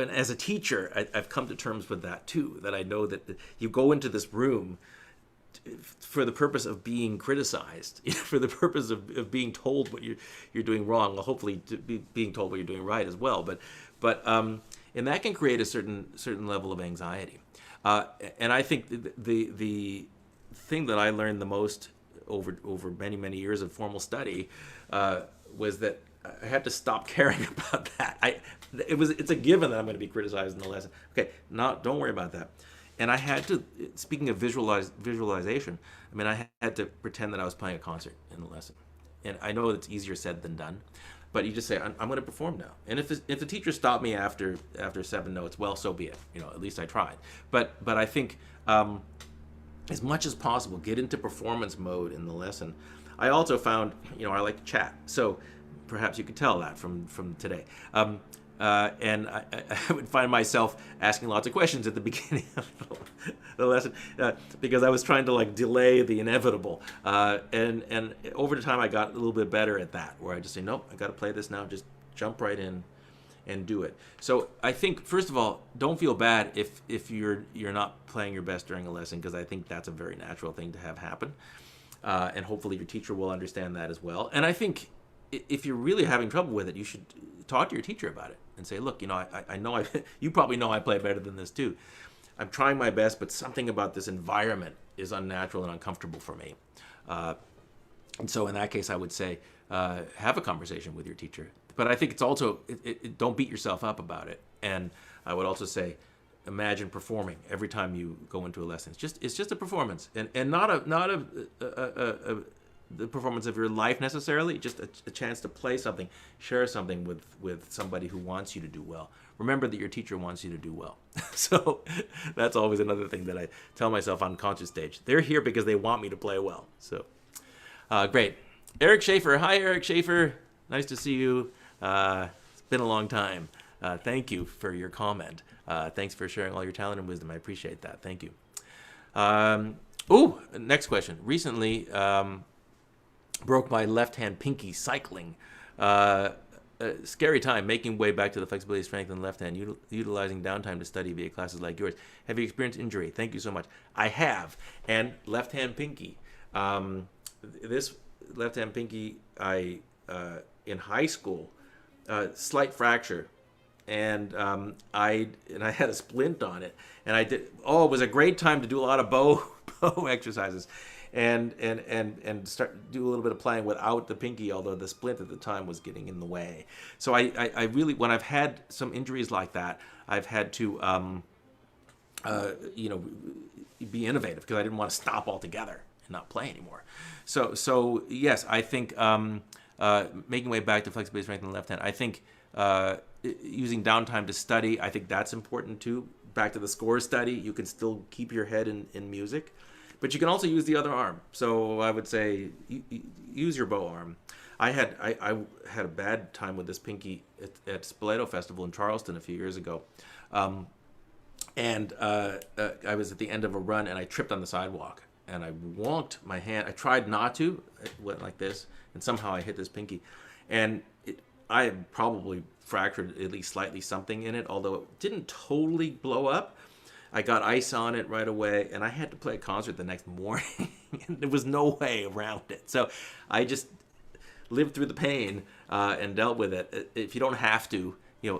as a teacher, I've come to terms with that too, that I know that you go into this room for the purpose of being criticized, for the purpose of being told what you're doing wrong, well, hopefully being told what you're doing right as well. But and that can create a certain level of anxiety. And I think the thing that I learned the most over many years of formal study was that I had to stop caring about that. It's a given that I'm going to be criticized in the lesson. Okay, don't worry about that. And I had to, speaking of visualization, I had to pretend that I was playing a concert in the lesson. And I know it's easier said than done, but you just say, I'm going to perform now. And if the teacher stopped me after 7 notes, well, so be it. At least I tried. But I think as much as possible, get into performance mode in the lesson. I also found, I like to chat. So perhaps you could tell that from today. And I would find myself asking lots of questions at the beginning of the lesson because I was trying to delay the inevitable. And over the time I got a little bit better at that, where I just say, nope, I got to play this now. Just jump right in and do it. So I think, first of all, don't feel bad if you're not playing your best during a lesson, because I think that's a very natural thing to have happen. And hopefully your teacher will understand that as well. And I think if you're really having trouble with it, you should talk to your teacher about it and say, look, I know you probably know I play better than this too. I'm trying my best, but something about this environment is unnatural and uncomfortable for me. And so in that case, I would say, have a conversation with your teacher. But I think it's also, don't beat yourself up about it. And I would also say, imagine performing every time you go into a lesson. It's just a performance, and not the performance of your life necessarily. Just a chance to play something, share something with somebody who wants you to do well. Remember that your teacher wants you to do well. So that's always another thing that I tell myself on concert stage. They're here because they want me to play well. So great. Eric Schaefer. Hi, Eric Schaefer. Nice to see you. It's been a long time. Thank you for your comment. Thanks for sharing all your talent and wisdom. I appreciate that. Thank you. Next question. Recently, broke my left-hand pinky cycling. Scary time, making way back to the flexibility, strength, and left hand, utilizing downtime to study via classes like yours. Have you experienced injury? Thank you so much. I have. And left-hand pinky. This left-hand pinky, in high school, slight fracture. And I had a splint on it, and it was a great time to do a lot of bow exercises, and start do a little bit of playing without the pinky, although the splint at the time was getting in the way. So I really, when I've had some injuries like that, I've had to be innovative, because I didn't want to stop altogether and not play anymore. So yes, I think making way back to flexibility, strength, and left hand. I think using downtime to study, I think that's important too. Back to the score study, you can still keep your head in music, but you can also use the other arm. So I would say use your bow arm. I had a bad time with this pinky at Spoleto Festival in Charleston a few years ago, and I was at the end of a run and I tripped on the sidewalk and I wonked my hand. I tried not to. It went like this, and somehow I hit this pinky, and I had probably fractured at least slightly something in it, although it didn't totally blow up. I got ice on it right away, and I had to play a concert the next morning, and there was no way around it. So I just lived through the pain and dealt with it. If you don't have to,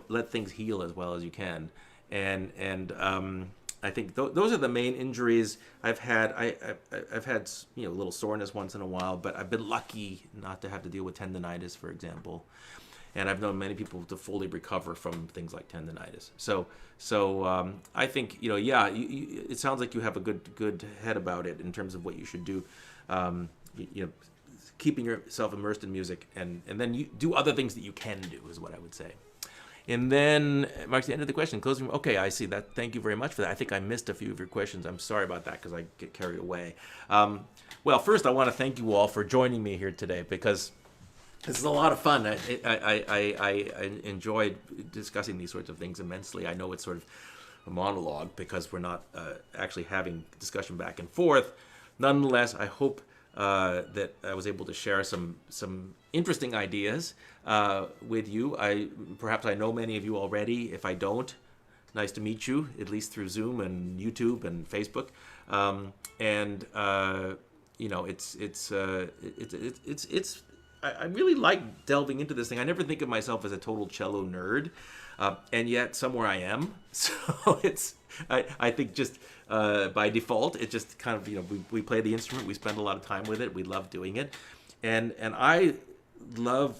let things heal as well as you can. And I think those are the main injuries I've had. I've had a little soreness once in a while, but I've been lucky not to have to deal with tendonitis, for example. And I've known many people to fully recover from things like tendonitis. So I think it sounds like you have a good head about it in terms of what you should do. Keeping yourself immersed in music, and then you do other things that you can do is what I would say. And then marks the end of the question. Closing. Okay, I see that. Thank you very much for that. I think I missed a few of your questions. I'm sorry about that because I get carried away. Well, first I want to thank you all for joining me here today, because this is a lot of fun. I enjoyed discussing these sorts of things immensely. I know it's sort of a monologue because we're not actually having discussion back and forth. Nonetheless, I hope that I was able to share some interesting ideas with you. Perhaps I know many of you already. If I don't, nice to meet you, at least through Zoom and YouTube and Facebook. I really like delving into this thing. I never think of myself as a total cello nerd, and yet somewhere I am. So I think just by default, it just kind of, we play the instrument, we spend a lot of time with it, we love doing it, and I love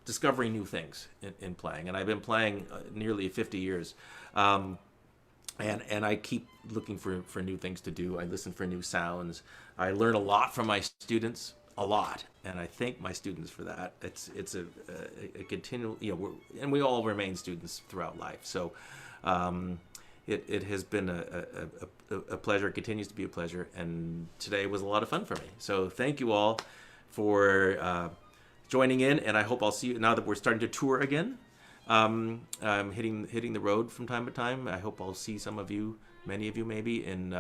discovering new things in playing. And I've been playing nearly 50 years, and I keep looking for new things to do. I listen for new sounds. I learn a lot from my students. A lot, and I thank my students for that. It's a continual, and we all remain students throughout life. So it has been a pleasure. It continues to be a pleasure, and today was a lot of fun for me. So thank you all for joining in, and I hope I'll see you now that we're starting to tour again. I'm hitting the road from time to time. I hope I'll see some of you, many of you maybe, in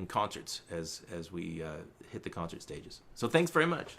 concerts as we hit the concert stages. So thanks very much.